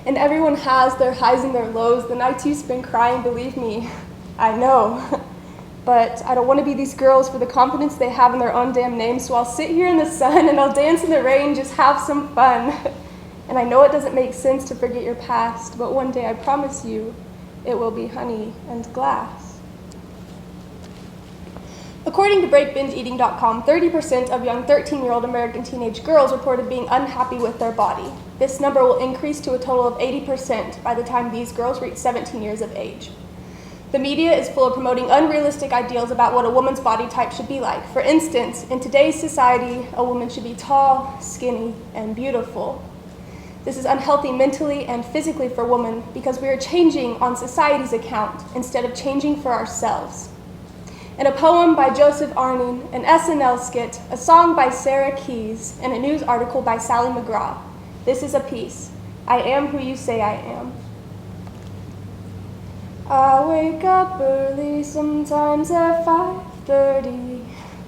And everyone has their highs and their lows. The nights you spend crying, believe me, I know. But I don't want to be these girls for the confidence they have in their own damn names, so I'll sit here in the sun and I'll dance in the rain, just have some fun. And I know it doesn't make sense to forget your past, but one day I promise you, it will be honey and glass. According to BreakBingeEating.com, 30% of young 13-year-old American teenage girls reported being unhappy with their body. This number will increase to a total of 80% by the time these girls reach 17 years of age. The media is full of promoting unrealistic ideals about what a woman's body type should be like. For instance, in today's society, a woman should be tall, skinny, and beautiful. This is unhealthy mentally and physically for women because we are changing on society's account instead of changing for ourselves. In a poem by Joseph Arning, an SNL skit, a song by Sarah Keyes, and a news article by Sally McGraw, this is a piece. I am who you say I am. I wake up early, sometimes at 5:30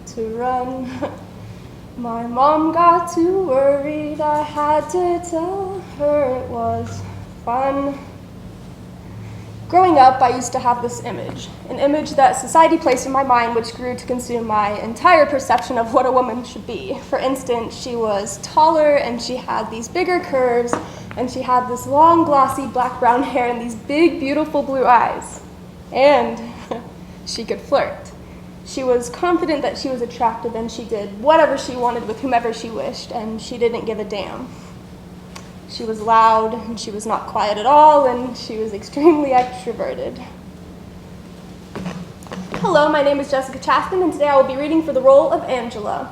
to run. My mom got too worried, I had to tell her it was fun. Growing up, I used to have this image, an image that society placed in my mind which grew to consume my entire perception of what a woman should be. For instance, she was taller and she had these bigger curves and she had this long, glossy, black-brown hair and these big, beautiful blue eyes. And she could flirt. She was confident that she was attractive and she did whatever she wanted with whomever she wished, and she didn't give a damn. She was loud, and she was not quiet at all, and she was extremely extroverted. Hello, my name is Jessica Chaston, and today I will be reading for the role of Angela.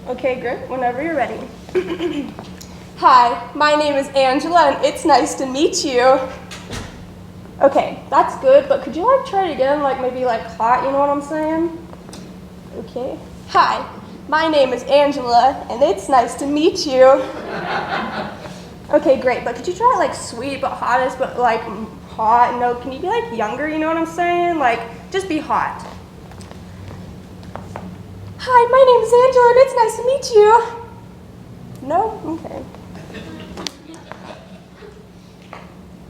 Okay, great, whenever you're ready. Hi, my name is Angela, and it's nice to meet you. Okay, that's good, but could you try it again, maybe hot, you know what I'm saying? Okay. Hi, my name is Angela, and it's nice to meet you. Okay, great, but could you try it sweet but hottest, but hot? No, can you be younger, you know what I'm saying? Just be hot. Hi, my name is Angela, and it's nice to meet you. No? Okay.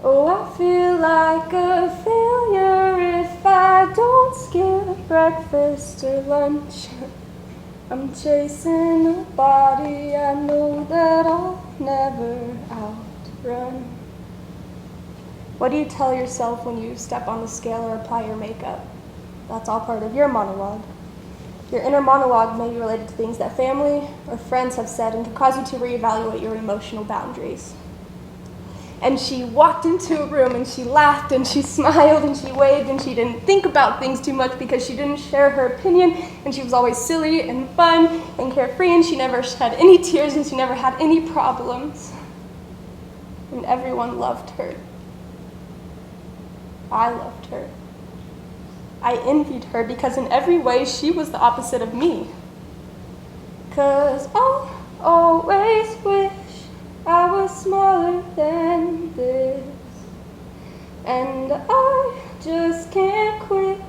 Oh, I feel like a failure if I don't skip breakfast or lunch. I'm chasing a body I know that I'll never outrun. What do you tell yourself when you step on the scale or apply your makeup? That's all part of your monologue. Your inner monologue may be related to things that family or friends have said and can cause you to reevaluate your emotional boundaries. And she walked into a room and she laughed and she smiled and she waved and she didn't think about things too much because she didn't share her opinion, and she was always silly and fun and carefree, and she never shed any tears and she never had any problems. And everyone loved her. I loved her. I envied her because in every way she was the opposite of me. 'Cause I'll always wish I was smaller than this, and I just can't quit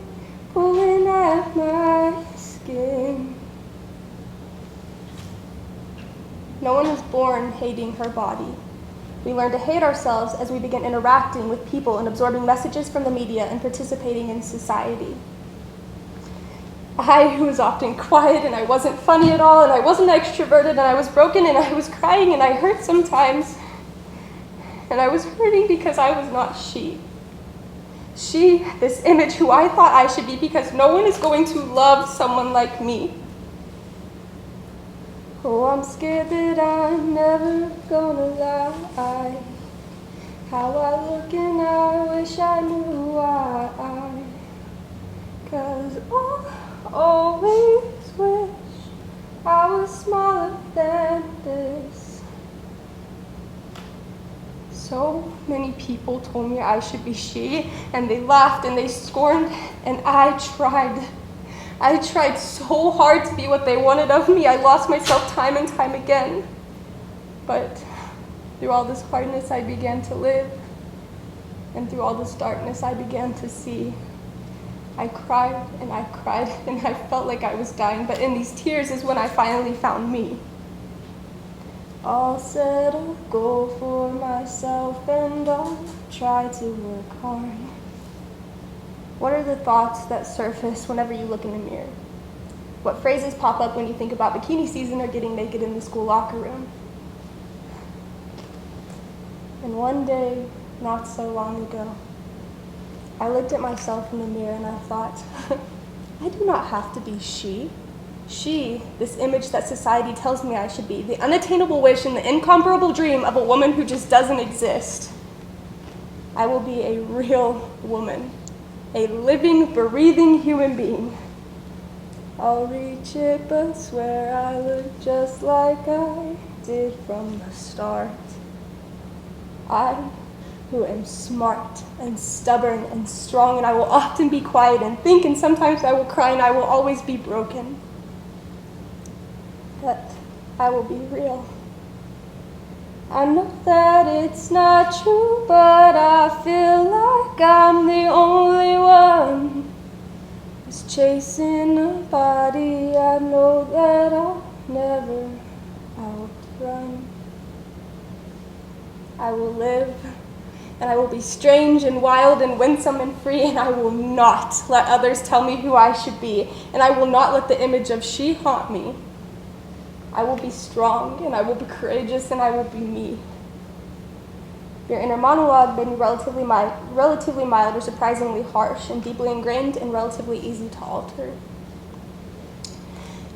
pulling at my skin. No one was born hating her body. We learn to hate ourselves as we begin interacting with people and absorbing messages from the media and participating in society. I was often quiet, and I wasn't funny at all, and I wasn't extroverted, and I was broken, and I was crying, and I hurt sometimes. And I was hurting because I was not she. She, this image who I thought I should be, because no one is going to love someone like me. Oh, I'm scared that I'm never gonna lie. How I look and I wish I knew why. 'Cause I always wish I was smaller than this. So many people told me I should be she, and they laughed and they scorned, and I tried. I tried so hard to be what they wanted of me. I lost myself time and time again. But through all this hardness, I began to live. And through all this darkness, I began to see. I cried and I felt like I was dying, but in these tears is when I finally found me. I'll set a goal for myself and I'll try to work hard. What are the thoughts that surface whenever you look in the mirror? What phrases pop up when you think about bikini season or getting naked in the school locker room? And one day, not so long ago, I looked at myself in the mirror and I thought, I do not have to be she. She, this image that society tells me I should be, the unattainable wish and the incomparable dream of a woman who just doesn't exist. I will be a real woman, a living, breathing human being. I'll reach it, but swear I look just like I did from the start. I, who am smart and stubborn and strong, and I will often be quiet and think, and sometimes I will cry, and I will always be broken. But I will be real. I know that it's not true, but I feel like I'm the only one who's chasing a body I know that I'll never outrun. I will live, and I will be strange and wild and winsome and free, and I will not let others tell me who I should be, and I will not let the image of she haunt me. I will be strong, and I will be courageous, and I will be me. Your inner monologue may be relatively mild or surprisingly harsh, and deeply ingrained and relatively easy to alter.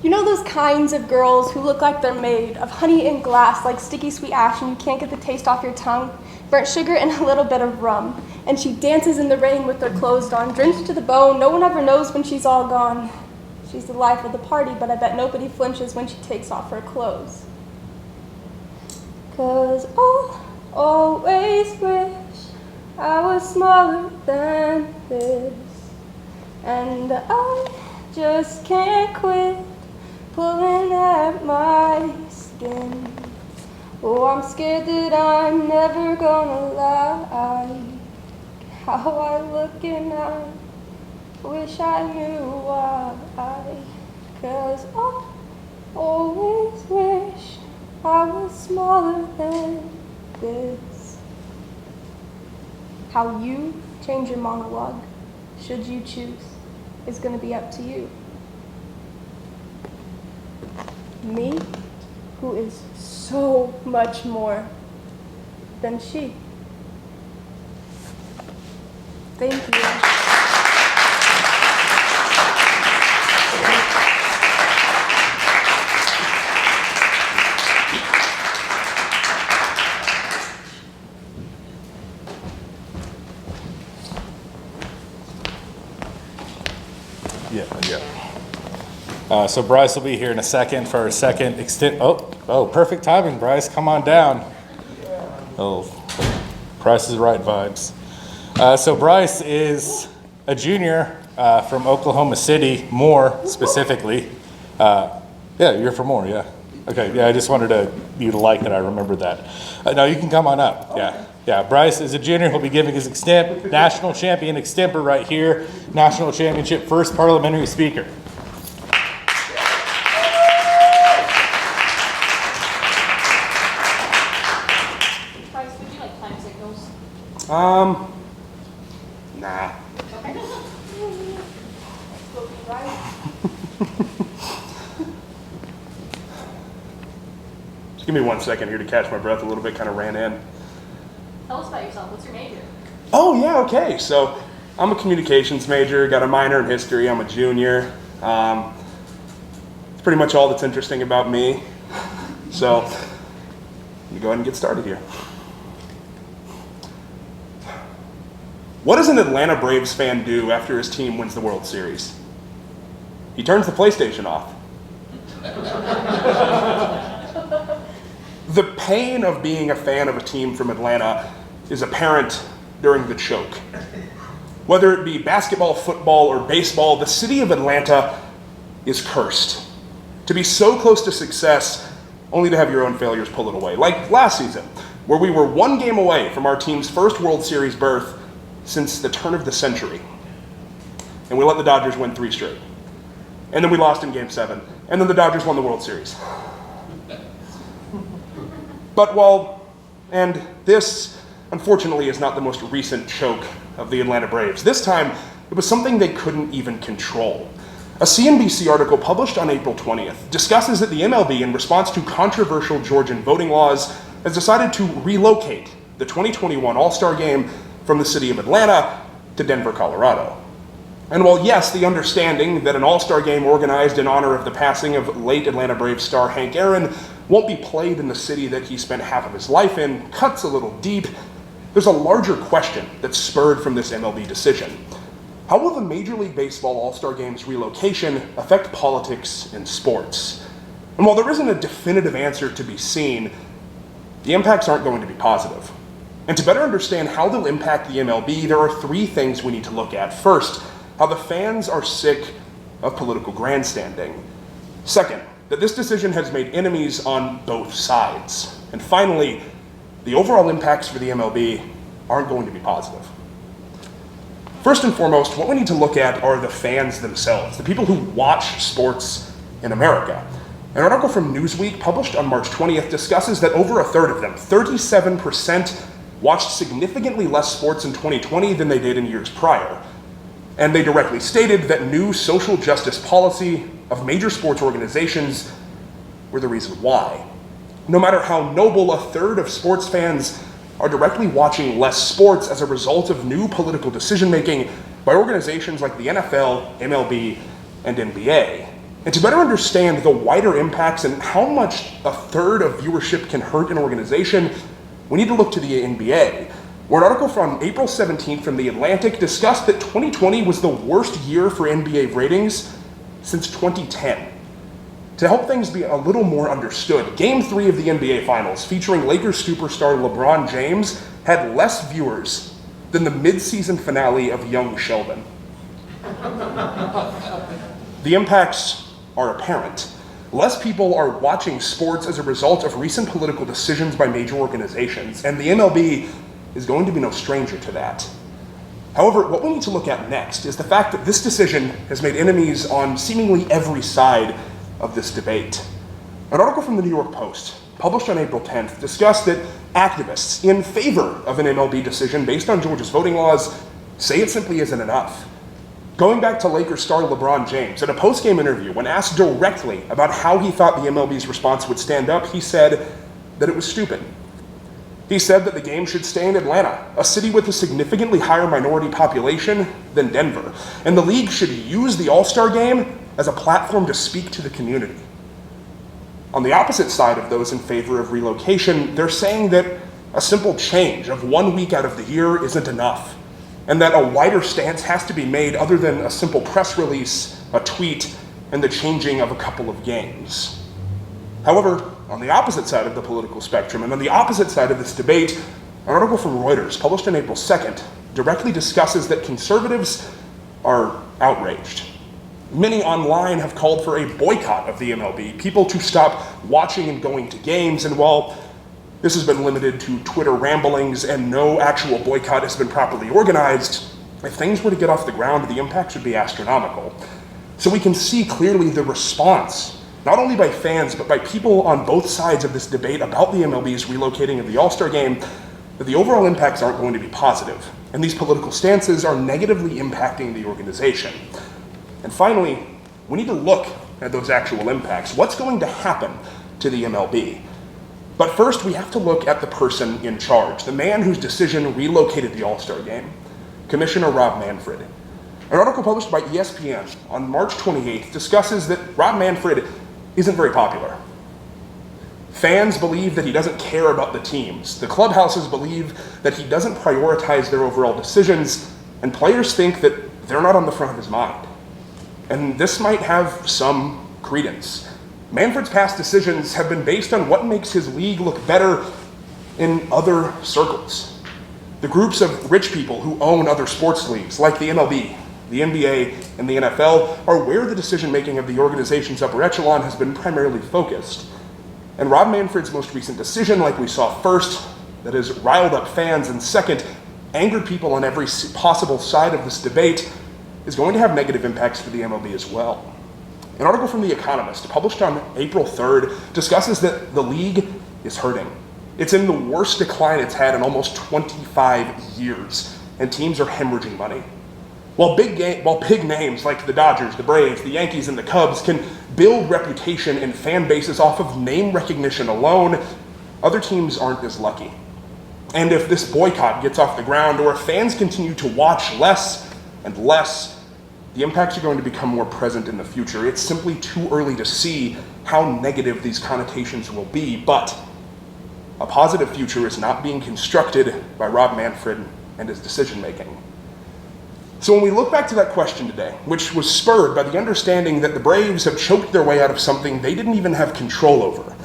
You know those kinds of girls who look like they're made of honey and glass, like sticky sweet ash, and you can't get the taste off your tongue? Burnt sugar and a little bit of rum. And she dances in the rain with her clothes on, drenched to the bone. No one ever knows when she's all gone. She's the life of the party, but I bet nobody flinches when she takes off her clothes. 'Cause I'll always wish I was smaller than this, and I just can't quit pulling at my skin. Oh, I'm scared that I'm never gonna lie. How I look and I wish I knew why. 'Cause I always wish I was smaller than this. How you change your monologue, should you choose, is gonna be up to you. Me, who is so much more than she. Thank you. So Bryce will be here in a second for our second extent. Oh, perfect timing, Bryce. Come on down. Oh, Price is Right vibes. So Bryce is a junior from Oklahoma City, more specifically. Yeah, you're from Moore, yeah. Okay, yeah, I just wanted you to like that I remembered that. No, you can come on up, yeah. Yeah, Bryce is a junior. He'll be giving his extemp, national champion extemper right here, national championship first parliamentary speaker. Bryce, would you like time signals? Nah. Just give me 1 second here to catch my breath a little bit, kind of ran in. Tell us about yourself. What's your major? Oh, yeah, okay. So I'm a communications major, got a minor in history. I'm a junior. It's pretty much all that's interesting about me. So let me go ahead and get started here. What does an Atlanta Braves fan do after his team wins the World Series? He turns the PlayStation off. The pain of being a fan of a team from Atlanta is apparent during the choke. Whether it be basketball, football, or baseball, the city of Atlanta is cursed. To be so close to success, only to have your own failures pull it away. Like last season, where we were one game away from our team's first World Series berth since the turn of the century. and we let the Dodgers win 3 straight. And then we lost in Game 7, and then the Dodgers won the World Series. And this, unfortunately, is not the most recent choke of the Atlanta Braves. This time, it was something they couldn't even control. A CNBC article published on April 20th discusses that the MLB, in response to controversial Georgian voting laws, has decided to relocate the 2021 All-Star Game from the city of Atlanta to Denver, Colorado. And while yes, the understanding that an All-Star Game organized in honor of the passing of late Atlanta Braves star Hank Aaron won't be played in the city that he spent half of his life in cuts a little deep, there's a larger question that's spurred from this MLB decision. How will the Major League Baseball All-Star Game's relocation affect politics and sports? And while there isn't a definitive answer to be seen, the impacts aren't going to be positive. And to better understand how they'll impact the MLB, there are 3 things we need to look at. First, how the fans are sick of political grandstanding. Second, that this decision has made enemies on both sides. And finally, the overall impacts for the MLB aren't going to be positive. First and foremost, what we need to look at are the fans themselves, the people who watch sports in America. An article from Newsweek published on March 20th discusses that over a third of them, 37%, watched significantly less sports in 2020 than they did in years prior. And they directly stated that new social justice policy of major sports organizations were the reason why. No matter how noble, a third of sports fans are directly watching less sports as a result of new political decision-making by organizations like the NFL, MLB, and NBA. And to better understand the wider impacts and how much a third of viewership can hurt an organization, we need to look to the NBA, where an article from April 17th from The Atlantic discussed that 2020 was the worst year for NBA ratings since 2010. To help things be a little more understood, Game 3 of the NBA Finals, featuring Lakers superstar LeBron James, had less viewers than the mid-season finale of Young Sheldon. The impacts are apparent. Less people are watching sports as a result of recent political decisions by major organizations, and the MLB is going to be no stranger to that. However, what we need to look at next is the fact that this decision has made enemies on seemingly every side of this debate. An article from the New York Post, published on April 10th, discussed that activists in favor of an MLB decision based on Georgia's voting laws say it simply isn't enough. Going back to Lakers star LeBron James, at a post-game interview, when asked directly about how he thought the MLB's response would stand up, he said that it was stupid. He said that the game should stay in Atlanta, a city with a significantly higher minority population than Denver, and the league should use the All-Star Game as a platform to speak to the community. On the opposite side of those in favor of relocation, they're saying that a simple change of 1 week out of the year isn't enough, and that a wider stance has to be made other than a simple press release, a tweet, and the changing of a couple of games. However, on the opposite side of the political spectrum, and on the opposite side of this debate, an article from Reuters, published on April 2nd, directly discusses that conservatives are outraged. Many online have called for a boycott of the MLB, people to stop watching and going to games, and while this has been limited to Twitter ramblings and no actual boycott has been properly organized, if things were to get off the ground, the impact would be astronomical. So we can see clearly the response, not only by fans, but by people on both sides of this debate about the MLB's relocating of the All-Star Game, that the overall impacts aren't going to be positive, and these political stances are negatively impacting the organization. And finally, we need to look at those actual impacts. What's going to happen to the MLB? But first, we have to look at the person in charge, the man whose decision relocated the All-Star Game, Commissioner Rob Manfred. An article published by ESPN on March 28th discusses that Rob Manfred isn't very popular. Fans believe that he doesn't care about the teams. The clubhouses believe that he doesn't prioritize their overall decisions, and players think that they're not on the front of his mind. And this might have some credence. Manfred's past decisions have been based on what makes his league look better in other circles. The groups of rich people who own other sports leagues, like the MLB, the NBA, and the NFL, are where the decision-making of the organization's upper echelon has been primarily focused. And Rob Manfred's most recent decision, like we saw first, that has riled up fans, and second, angered people on every possible side of this debate, is going to have negative impacts for the MLB as well. An article from The Economist, published on April 3rd, discusses that the league is hurting. It's in the worst decline it's had in almost 25 years, and teams are hemorrhaging money. While big names like the Dodgers, the Braves, the Yankees, and the Cubs can build reputation and fan bases off of name recognition alone, other teams aren't as lucky. And if this boycott gets off the ground, or if fans continue to watch less and less, the impacts are going to become more present in the future. It's simply too early to see how negative these connotations will be, but a positive future is not being constructed by Rob Manfred and his decision making. So when we look back to that question today, which was spurred by the understanding that the Braves have choked their way out of something they didn't even have control over,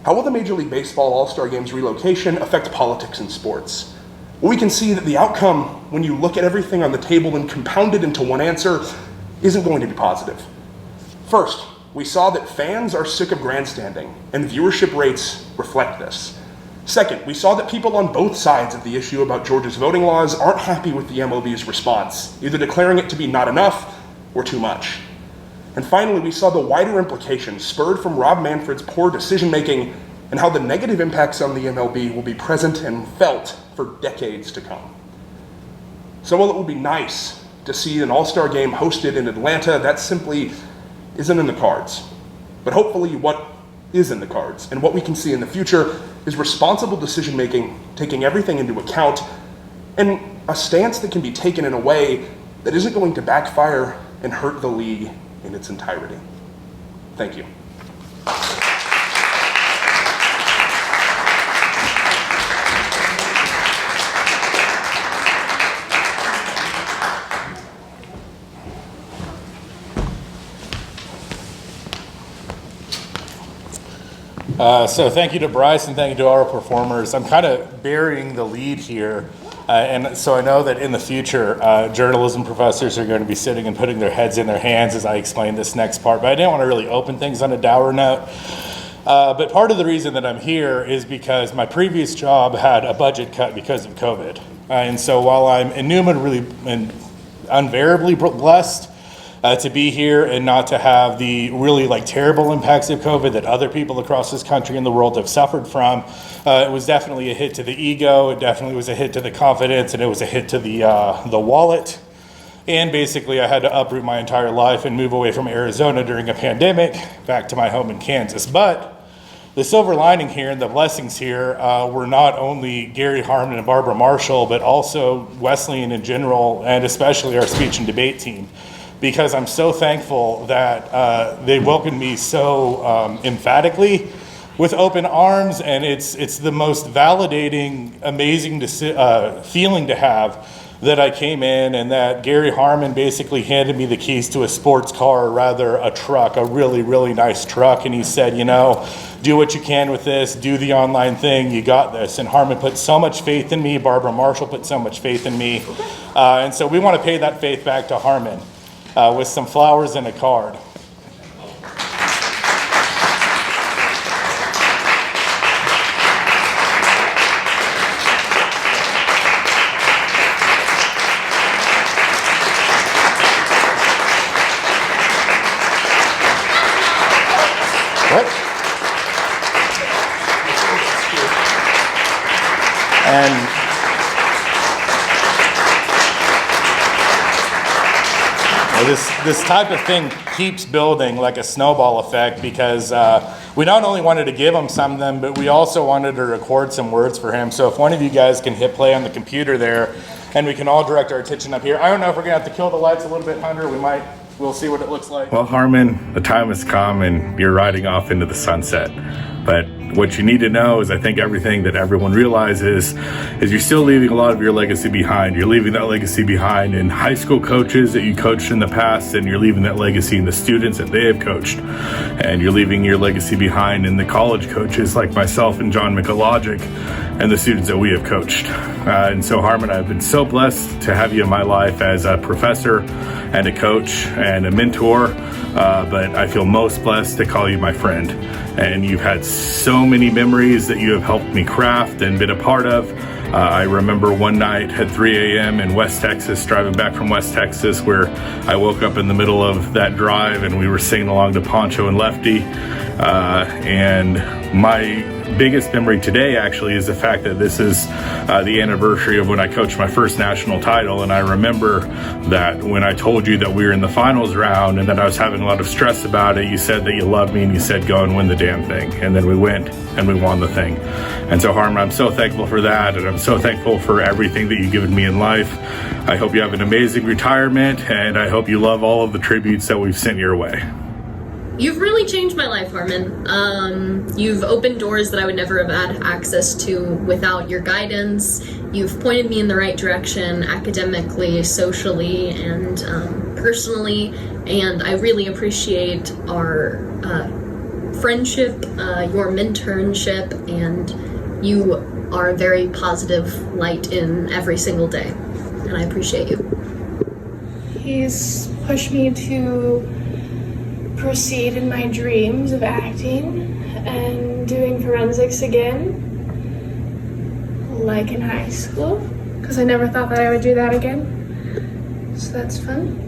how will the Major League Baseball All-Star Game's relocation affect politics and sports? Well, we can see that the outcome, when you look at everything on the table and compound it into one answer, isn't going to be positive. First, we saw that fans are sick of grandstanding, and viewership rates reflect this. Second, we saw that people on both sides of the issue about Georgia's voting laws aren't happy with the MLB's response, either declaring it to be not enough or too much. And finally, we saw the wider implications spurred from Rob Manfred's poor decision-making and how the negative impacts on the MLB will be present and felt for decades to come. So while it will be nice to see an all-star game hosted in Atlanta, that simply isn't in the cards. But hopefully what is in the cards and what we can see in the future is responsible decision-making, taking everything into account, and a stance that can be taken in a way that isn't going to backfire and hurt the league in its entirety. Thank you. So thank you to Bryce and thank you to our performers. I'm kind of burying the lead here. And so I know that in the future, journalism professors are going to be sitting and putting their heads in their hands as I explain this next part. But I didn't want to really open things on a dour note. But part of the reason that I'm here is because my previous job had a budget cut because of COVID. And so while I'm innumerably and unbearably blessed to be here and not to have the really terrible impacts of COVID that other people across this country and the world have suffered from, it was definitely a hit to the ego, it definitely was a hit to the confidence, and it was a hit to the wallet. And basically I had to uproot my entire life and move away from Arizona during a pandemic back to my home in Kansas. But the silver lining here and the blessings here were not only Gary Harmon and Barbara Marshall, but also Wesleyan in general, and especially our speech and debate team. Because I'm so thankful that they welcomed me so emphatically with open arms, and it's the most validating, amazing feeling to have that I came in and that Gary Harmon basically handed me the keys to a sports car, or rather a truck, a really, really nice truck, and he said, do what you can with this, do the online thing, you got this. And Harmon put so much faith in me, Barbara Marshall put so much faith in me, and so we want to pay that faith back to Harmon. With some flowers and a card. What? And this type of thing keeps building like a snowball effect because we not only wanted to give him some of them, but we also wanted to record some words for him. So if one of you guys can hit play on the computer there and we can all direct our attention up here. I don't know if we're gonna have to kill the lights a little bit, Hunter. We'll see what it looks like. Well, Harmon, the time has come and you're riding off into the sunset. But what you need to know is I think everything that everyone realizes is you're still leaving a lot of your legacy behind. You're leaving that legacy behind in high school coaches that you coached in the past, and you're leaving that legacy in the students that they have coached. And you're leaving your legacy behind in the college coaches like myself and John McAlogic and the students that we have coached. And so Harmon, I've been so blessed to have you in my life as a professor and a coach and a mentor. but I feel most blessed to call you my friend. And you've had so many memories that you have helped me craft and been a part of. I remember one night at 3 a.m. in West Texas, driving back from West Texas, where I woke up in the middle of that drive and we were singing along to Poncho and Lefty. And my biggest memory today actually is the fact that this is the anniversary of when I coached my first national title. And I remember that when I told you that we were in the finals round and that I was having a lot of stress about it, you said that you loved me and you said, go and win the damn thing. And then we went and we won the thing. And so Harmon, I'm so thankful for that. And I'm so thankful for everything that you've given me in life. I hope you have an amazing retirement, and I hope you love all of the tributes that we've sent your way. You've really changed my life, Harmon. You've opened doors that I would never have had access to without your guidance. You've pointed me in the right direction academically, socially, and personally. And I really appreciate our friendship, your mentorship, and you are a very positive light in every single day. And I appreciate you. He's pushed me to proceed in my dreams of acting and doing forensics again, like in high school, because I never thought that I would do that again. So that's fun.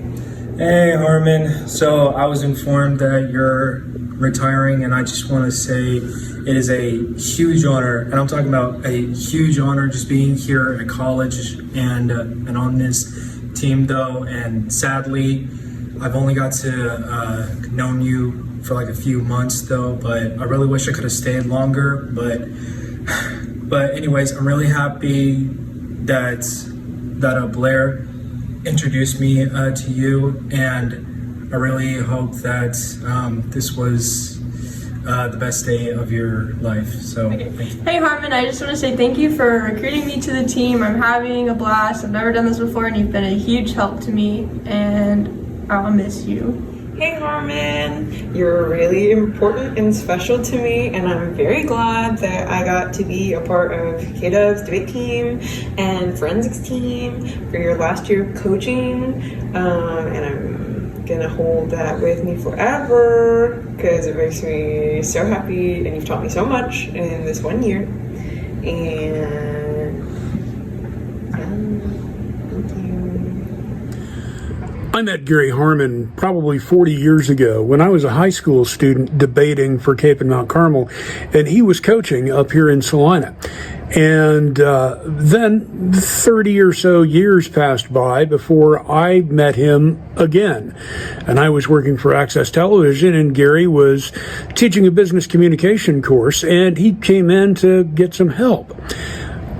Hey Harmon, so I was informed that you're retiring, and I just want to say it is a huge honor, and I'm talking about a huge honor just being here at college and on this team though, and sadly I've only got to known you for like a few months though, but I really wish I could have stayed longer. But anyways, I'm really happy that Blair introduced me to you, and I really hope that this was the best day of your life. So Okay. thank you. Hey Harmon, I just want to say thank you for recruiting me to the team. I'm having a blast. I've never done this before, and you've been a huge help to me, and I'll miss you. Hey Harmon, you're really important and special to me, and I'm very glad that I got to be a part of KWU's debate team and forensics team for your last year of coaching, and I'm gonna hold that with me forever because it makes me so happy, and you've taught me so much in this 1 year, and I met Gary Harmon probably 40 years ago when I was a high school student debating for Cape and Mount Carmel, and he was coaching up here in Salina. And then 30 or so years passed by before I met him again. And I was working for Access Television, and Gary was teaching a business communication course, and he came in to get some help.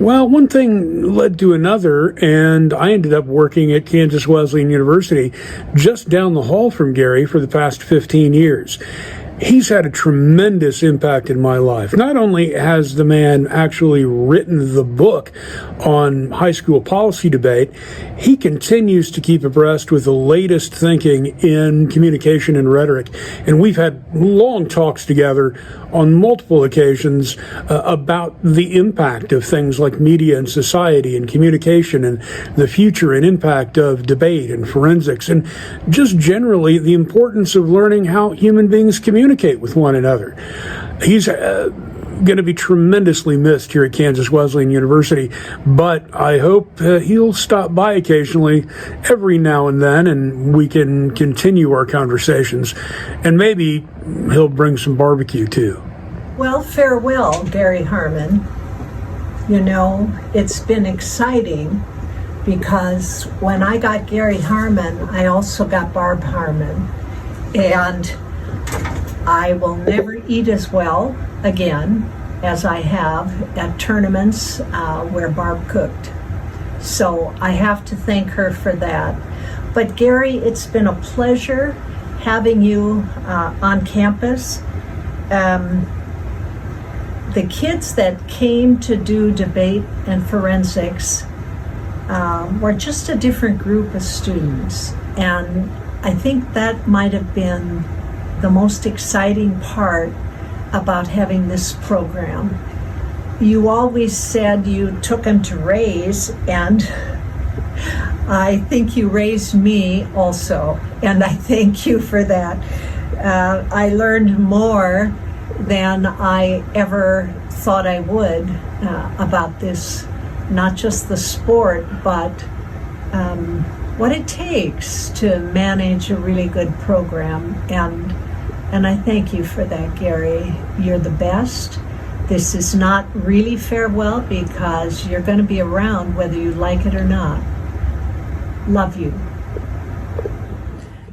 Well, one thing led to another, and I ended up working at Kansas Wesleyan University just down the hall from Gary for the past 15 years. He's had a tremendous impact in my life. Not only has the man actually written the book on high school policy debate, he continues to keep abreast with the latest thinking in communication and rhetoric. And we've had long talks together on multiple occasions about the impact of things like media and society and communication and the future and impact of debate and forensics, and just generally the importance of learning how human beings communicate with one another. He's going to be tremendously missed here at Kansas Wesleyan University, but I hope he'll stop by occasionally every now and then, and we can continue our conversations, and maybe he'll bring some barbecue too. Well, farewell, Gary Harmon. You know, it's been exciting because when I got Gary Harmon, I also got Barb Harmon, and I will never eat as well again as I have at tournaments where Barb cooked. So I have to thank her for that. But Gary, it's been a pleasure having you on campus. The kids that came to do debate and forensics were just a different group of students. And I think that might have been the most exciting part about having this program. You always said you took them to raise, and I think you raised me also, and I thank you for that. I learned more than I ever thought I would about this, not just the sport, but what it takes to manage a really good program. And I thank you for that, Gary. You're the best. This is not really farewell because you're going to be around whether you like it or not. Love you.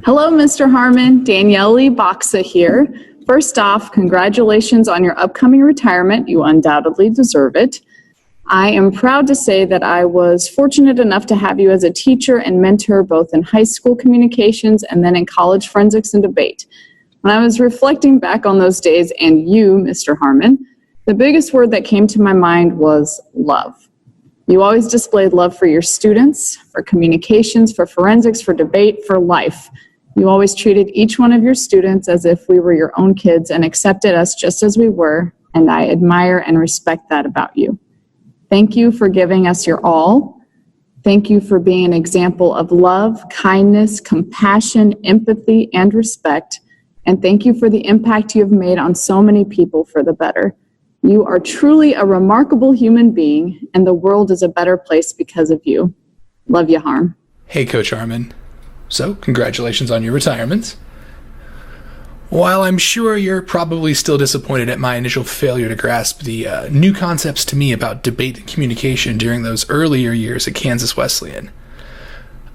Hello, Mr. Harmon. Danielle Lee Boxa here. First off, congratulations on your upcoming retirement. You undoubtedly deserve it. I am proud to say that I was fortunate enough to have you as a teacher and mentor both in high school communications and then in college forensics and debate. When I was reflecting back on those days and you, Mr. Harmon, the biggest word that came to my mind was love. You always displayed love for your students, for communications, for forensics, for debate, for life. You always treated each one of your students as if we were your own kids and accepted us just as we were, and I admire and respect that about you. Thank you for giving us your all. Thank you for being an example of love, kindness, compassion, empathy, and respect. And thank you for the impact you have made on so many people for the better. You are truly a remarkable human being, and the world is a better place because of you. Love you, Harm. Hey, Coach Harmon. So, congratulations on your retirement. While I'm sure you're probably still disappointed at my initial failure to grasp the new concepts to me about debate and communication during those earlier years at Kansas Wesleyan,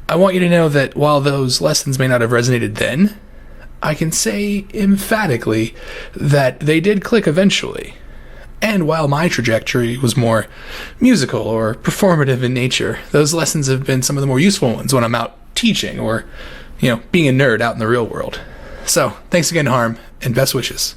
I want you to know that while those lessons may not have resonated then, I can say emphatically that they did click eventually. And while my trajectory was more musical or performative in nature, those lessons have been some of the more useful ones when I'm out teaching or, being a nerd out in the real world. So, thanks again, Harm, and best wishes.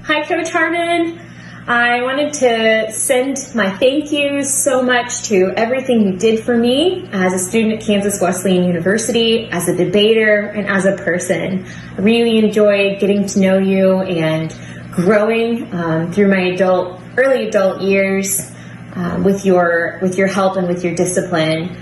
Hi, Coach Harmon. I wanted to send my thank yous so much to everything you did for me as a student at Kansas Wesleyan University, as a debater, and as a person. I really enjoyed getting to know you and growing through my early adult years with your help and with your discipline.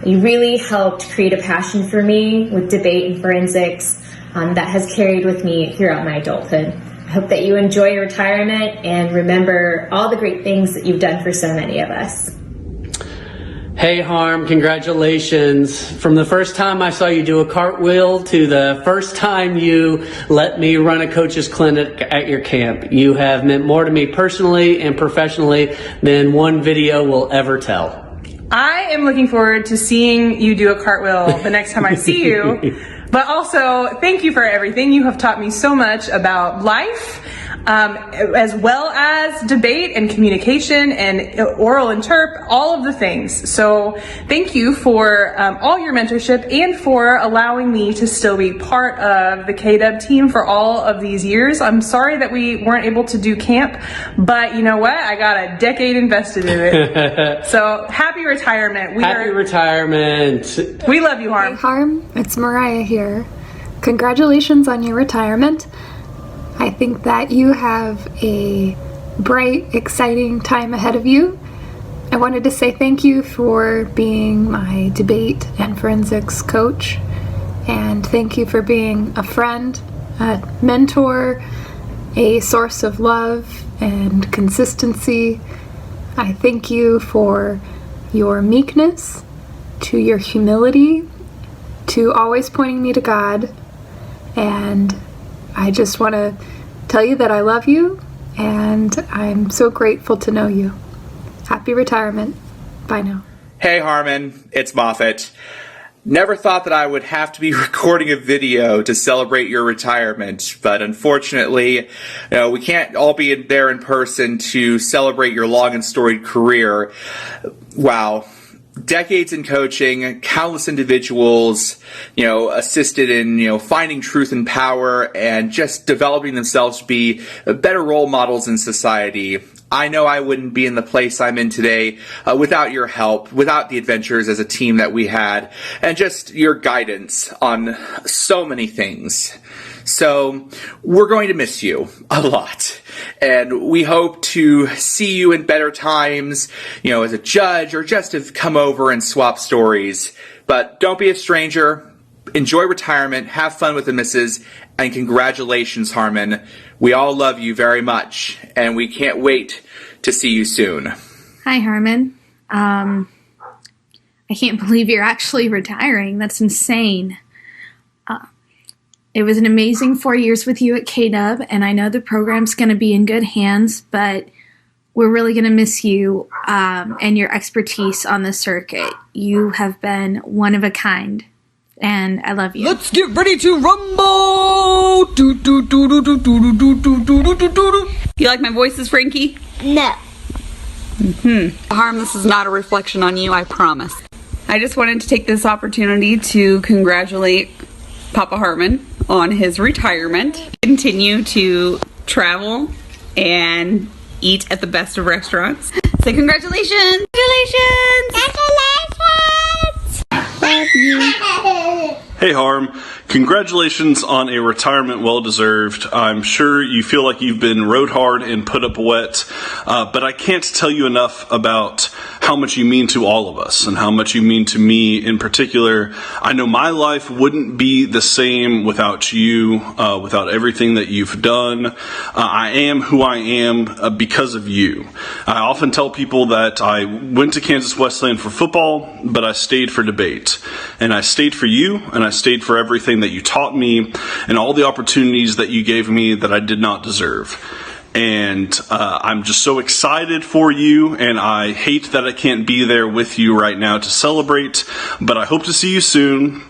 You really helped create a passion for me with debate and forensics that has carried with me throughout my adulthood. I hope that you enjoy your retirement and remember all the great things that you've done for so many of us. Hey, Harm, congratulations. From the first time I saw you do a cartwheel to the first time you let me run a coach's clinic at your camp, you have meant more to me personally and professionally than one video will ever tell. I am looking forward to seeing you do a cartwheel the next time I see you. But also, thank you for everything. You have taught me so much about life, as well as debate and communication and oral interp, all of the things. So thank you for all your mentorship and for allowing me to still be part of the KW team for all of these years. I'm sorry that we weren't able to do camp, but you know what? I got a decade invested in it. So happy retirement. Happy retirement. We love you, Harm. Hey, Harm, it's Mariah here. Congratulations on your retirement. I think that you have a bright, exciting time ahead of you. I wanted to say thank you for being my debate and forensics coach, and thank you for being a friend, a mentor, a source of love and consistency. I thank you for your meekness, to your humility, to always pointing me to God, and I just want to tell you that I love you, and I'm so grateful to know you. Happy retirement. Bye now. Hey Harmon, it's Moffat. Never thought that I would have to be recording a video to celebrate your retirement, but unfortunately, we can't all be there in person to celebrate your long and storied career. Wow. Decades in coaching, countless individuals, assisted in, finding truth and power and just developing themselves to be better role models in society. I know I wouldn't be in the place I'm in today without your help, without the adventures as a team that we had, and just your guidance on so many things. So we're going to miss you a lot, and we hope to see you in better times, as a judge or just to come over and swap stories. But don't be a stranger. Enjoy retirement, have fun with the missus, and congratulations, Harmon. We all love you very much, and we can't wait to see you soon. Hi, Harmon. I can't believe you're actually retiring. That's insane. It was an amazing 4 years with you at KW, and I know the program's going to be in good hands, but we're really going to miss you and your expertise on the circuit. You have been one of a kind, and I love you. Let's get ready to rumble! You like my voices, Frankie? No. Harm, this is not a reflection on you, I promise. I just wanted to take this opportunity to congratulate Papa Harmon on his retirement. Continue to travel and eat at the best of restaurants. Say congratulations! Congratulations! Love you. Hey Harm, congratulations on a retirement well deserved. I'm sure you feel like you've been rode hard and put up wet, but I can't tell you enough about how much you mean to all of us and how much you mean to me in particular. I know my life wouldn't be the same without you, without everything that you've done. I am who I am because of you. I often tell people that I went to Kansas Wesleyan for football, but I stayed for debate. And I stayed for you, and I stayed for everything that you taught me and all the opportunities that you gave me that I did not deserve. And I'm just so excited for you, and I hate that I can't be there with you right now to celebrate, but I hope to see you soon.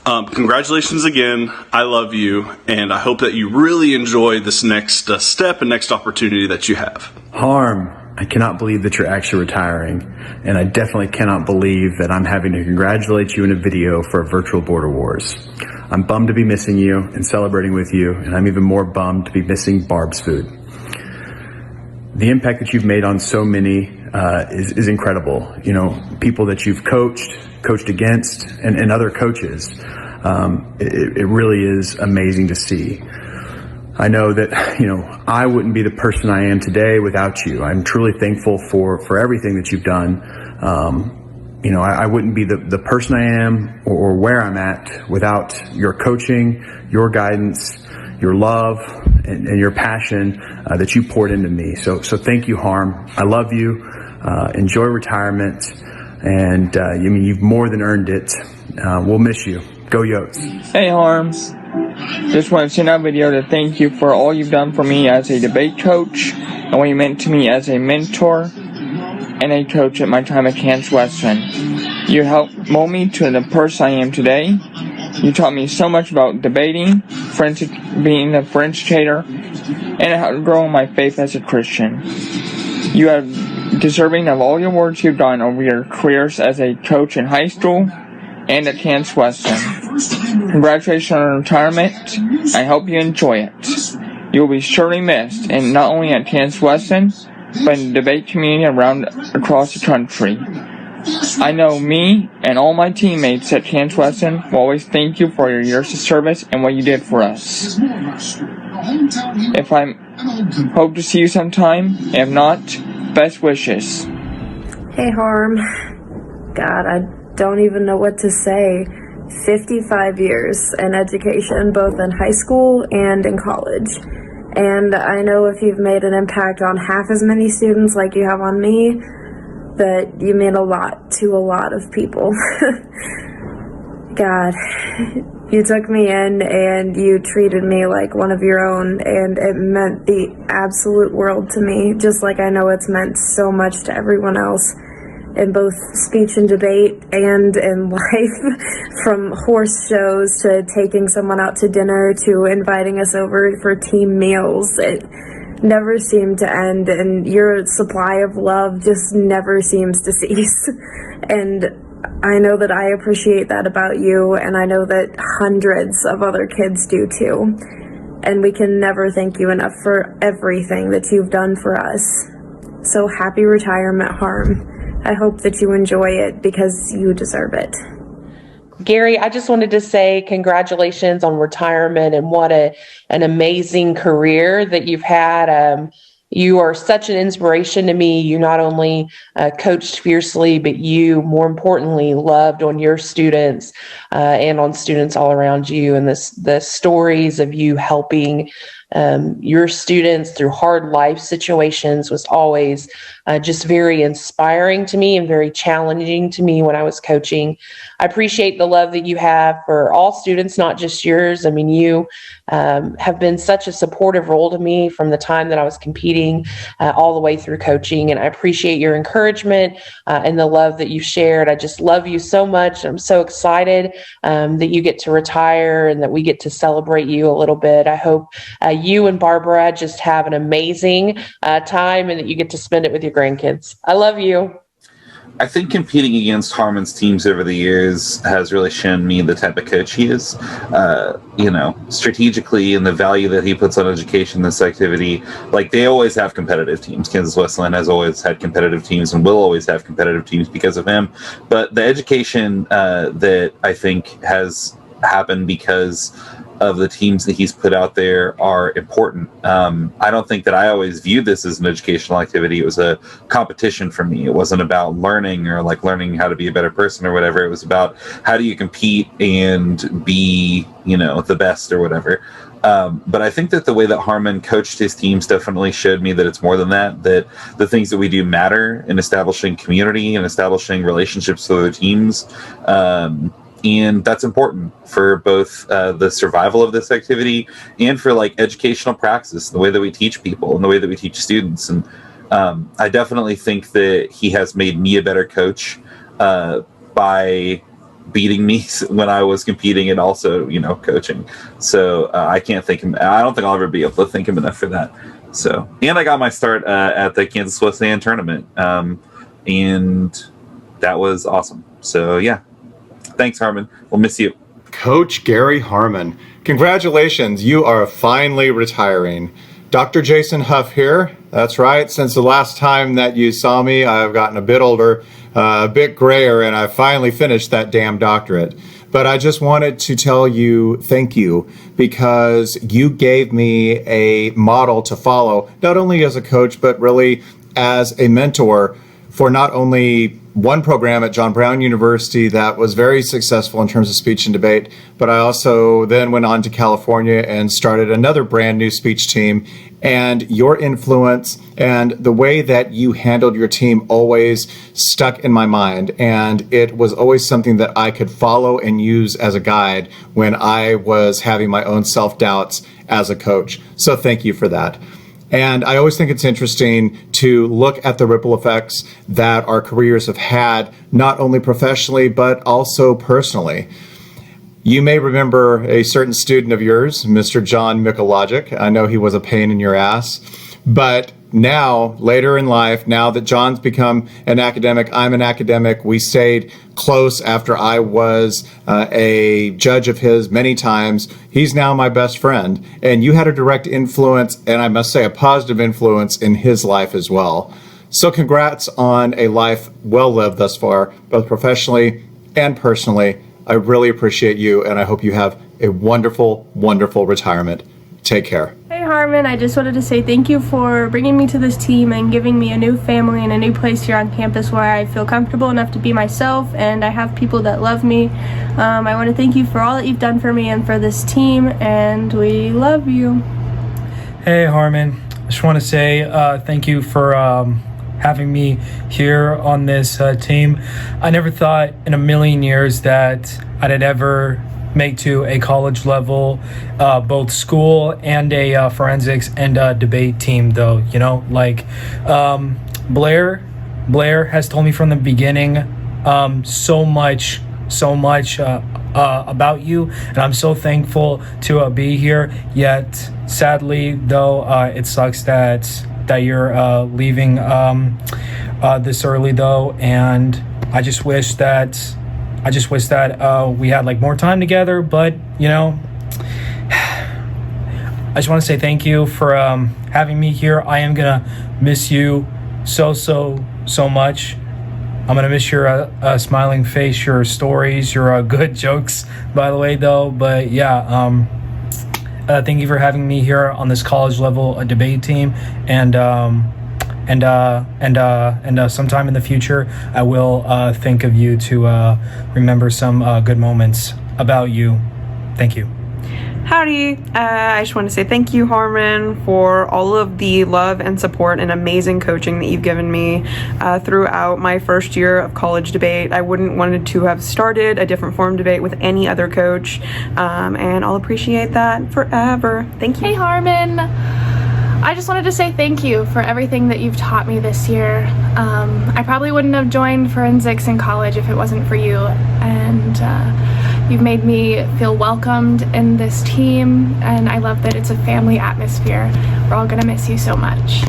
Congratulations again. I love you, and I hope that you really enjoy this next step and next opportunity that you have. Harm, I cannot believe that you're actually retiring, and I definitely cannot believe that I'm having to congratulate you in a video for virtual border wars. I'm bummed to be missing you and celebrating with you, and I'm even more bummed to be missing Barb's food. The impact that you've made on so many is incredible. You know, people that you've coached against, and other coaches. It really is amazing to see. I know that, you know, I wouldn't be the person I am today without you. I'm truly thankful for everything that you've done. You know, I wouldn't be the person I am or where I'm at without your coaching, your guidance, your love, and your passion that you poured into me. So thank you, Harm. I love you. Enjoy retirement. And you've more than earned it. We'll miss you. Go Yotes. Hey, Harm. Just want to send out a video to thank you for all you've done for me as a debate coach and what you meant to me as a mentor and a coach at my time at Kansas Wesleyan. You helped mold me to the person I am today. You taught me so much about debating, being a forensicator, and how to grow in my faith as a Christian. You are deserving of all your words you've done over your careers as a coach in high school and at Kansas Wesleyan. Congratulations on retirement. I hope you enjoy it. You will be surely missed, and not only at Kansas Wesleyan, but in the debate community across the country. I know me and all my teammates at Kansas Wesleyan will always thank you for your years of service and what you did for us. If I hope to see you sometime, if not, best wishes. Hey Harm, God, I don't even know what to say. 55 years in education, both in high school and in college. And I know if you've made an impact on half as many students like you have on me, that you mean a lot to a lot of people. God, you took me in and you treated me like one of your own, and it meant the absolute world to me, just like I know it's meant so much to everyone else in both speech and debate and in life, from horse shows to taking someone out to dinner to inviting us over for team meals. It never seemed to end, and your supply of love just never seems to cease. And I know that I appreciate that about you, and I know that hundreds of other kids do too. And we can never thank you enough for everything that you've done for us. So happy retirement, Harm. I hope that you enjoy it because you deserve it. Gary, I just wanted to say congratulations on retirement and what an amazing career that you've had. You are such an inspiration to me. You not only coached fiercely, but you, more importantly, loved on your students and on students all around you. And the stories of you helping your students through hard life situations was always just very inspiring to me and very challenging to me when I was coaching. I appreciate the love that you have for all students, not just yours. I mean, you have been such a supportive role to me from the time that I was competing all the way through coaching. And I appreciate your encouragement and the love that you've shared. I just love you so much. I'm so excited that you get to retire and that we get to celebrate you a little bit. I hope you and Barbara just have an amazing time and that you get to spend it with your grandkids. I love you. I think competing against Harmon's teams over the years has really shown me the type of coach he is. Strategically, and the value that he puts on education, this activity, like they always have competitive teams. Kansas Wesleyan has always had competitive teams and will always have competitive teams because of him. But the education that I think has happened because of the teams that he's put out there are important. I don't think that I always viewed this as an educational activity. It was a competition for me. It wasn't about learning or like learning how to be a better person or whatever. It was about how do you compete and be, the best or whatever. But I think that the way that Harmon coached his teams definitely showed me that it's more than that the things that we do matter in establishing community and establishing relationships with other teams. And that's important for both the survival of this activity and for like educational praxis, the way that we teach people and the way that we teach students. And I definitely think that he has made me a better coach by beating me when I was competing and also, coaching. So I don't think I'll ever be able to thank him enough for that. So, and I got my start at the Kansas Wesleyan tournament. And that was awesome. So yeah. Thanks, Harmon. We'll miss you. Coach Gary Harmon, congratulations. You are finally retiring. Dr. Jason Huff here. That's right. Since the last time that you saw me, I've gotten a bit older, a bit grayer, and I finally finished that damn doctorate. But I just wanted to tell you thank you because you gave me a model to follow, not only as a coach, but really as a mentor for not only one program at John Brown University that was very successful in terms of speech and debate, but I also then went on to California and started another brand new speech team. And your influence and the way that you handled your team always stuck in my mind. And it was always something that I could follow and use as a guide when I was having my own self-doubts as a coach. So thank you for that. And I always think it's interesting to look at the ripple effects that our careers have had, not only professionally, but also personally. You may remember a certain student of yours, Mr. John Mikologic. I know he was a pain in your ass. But now, later in life, now that John's become an academic, I'm an academic, we stayed close after I was a judge of his many times. He's now my best friend. And you had a direct influence, and I must say a positive influence in his life as well. So congrats on a life well lived thus far, both professionally and personally. I really appreciate you, and I hope you have a wonderful, wonderful retirement. Take care. Hey Harmon, I just wanted to say thank you for bringing me to this team and giving me a new family and a new place here on campus where I feel comfortable enough to be myself and I have people that love me. I want to thank you for all that you've done for me and for this team, and we love you. Hey Harmon, I just want to say thank you for having me here on this team. I never thought in a million years that I'd ever make to a college level, both school and a forensics and debate team though, Blair has told me from the beginning so much about you, and I'm so thankful to be here. Yet sadly though, it sucks that you're leaving this early though, and I just wish that we had more time together, but I just want to say thank you for having me here. I am gonna miss you so much. I'm gonna miss your smiling face, your stories, your good jokes, by the way though. But yeah, thank you for having me here on this college level debate team, and sometime in the future, I will think of you to remember some good moments about you. Thank you. Howdy. I just want to say thank you, Harmon, for all of the love and support and amazing coaching that you've given me throughout my first year of college debate. I wouldn't wanted to have started a different form debate with any other coach, and I'll appreciate that forever. Thank you. Hey, Harmon. I just wanted to say thank you for everything that you've taught me this year. I probably wouldn't have joined forensics in college if it wasn't for you, and you've made me feel welcomed in this team, and I love that it's a family atmosphere. We're all gonna miss you so much.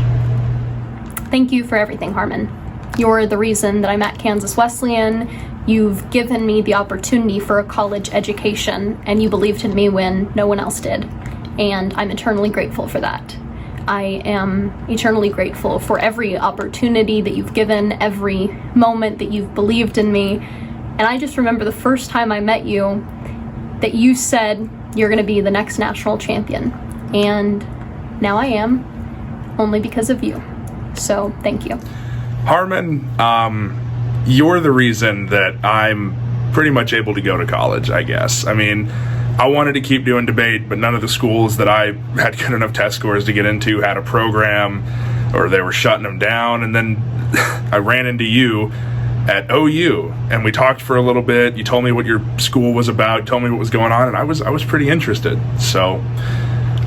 Thank you for everything, Harmon. You're the reason that I'm at Kansas Wesleyan. You've given me the opportunity for a college education, and you believed in me when no one else did, and I'm eternally grateful for that. I am eternally grateful for every opportunity that you've given, every moment that you've believed in me. And I just remember the first time I met you that you said you're going to be the next national champion. And now I am, only because of you. So thank you. Harmon, you're the reason that I'm pretty much able to go to college, I guess. I mean, I wanted to keep doing debate, but none of the schools that I had good enough test scores to get into had a program, or they were shutting them down. And then I ran into you at OU, and we talked for a little bit. You told me what your school was about, told me what was going on, and I was pretty interested. So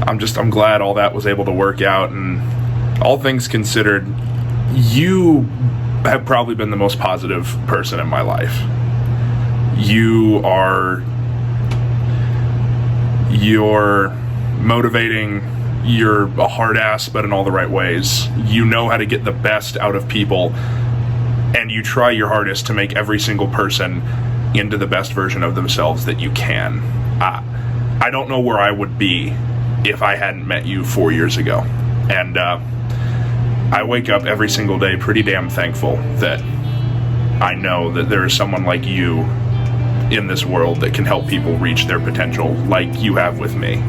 I'm glad all that was able to work out. And all things considered, you have probably been the most positive person in my life. You're motivating, you're a hard ass, but in all the right ways. You know how to get the best out of people, and you try your hardest to make every single person into the best version of themselves that you can. I don't know where I would be if I hadn't met you 4 years ago. And I wake up every single day pretty damn thankful that I know that there is someone like you in this world that can help people reach their potential like you have with me.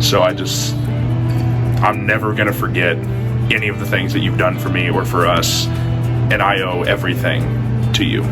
So I'm never gonna forget any of the things that you've done for me or for us, and I owe everything to you.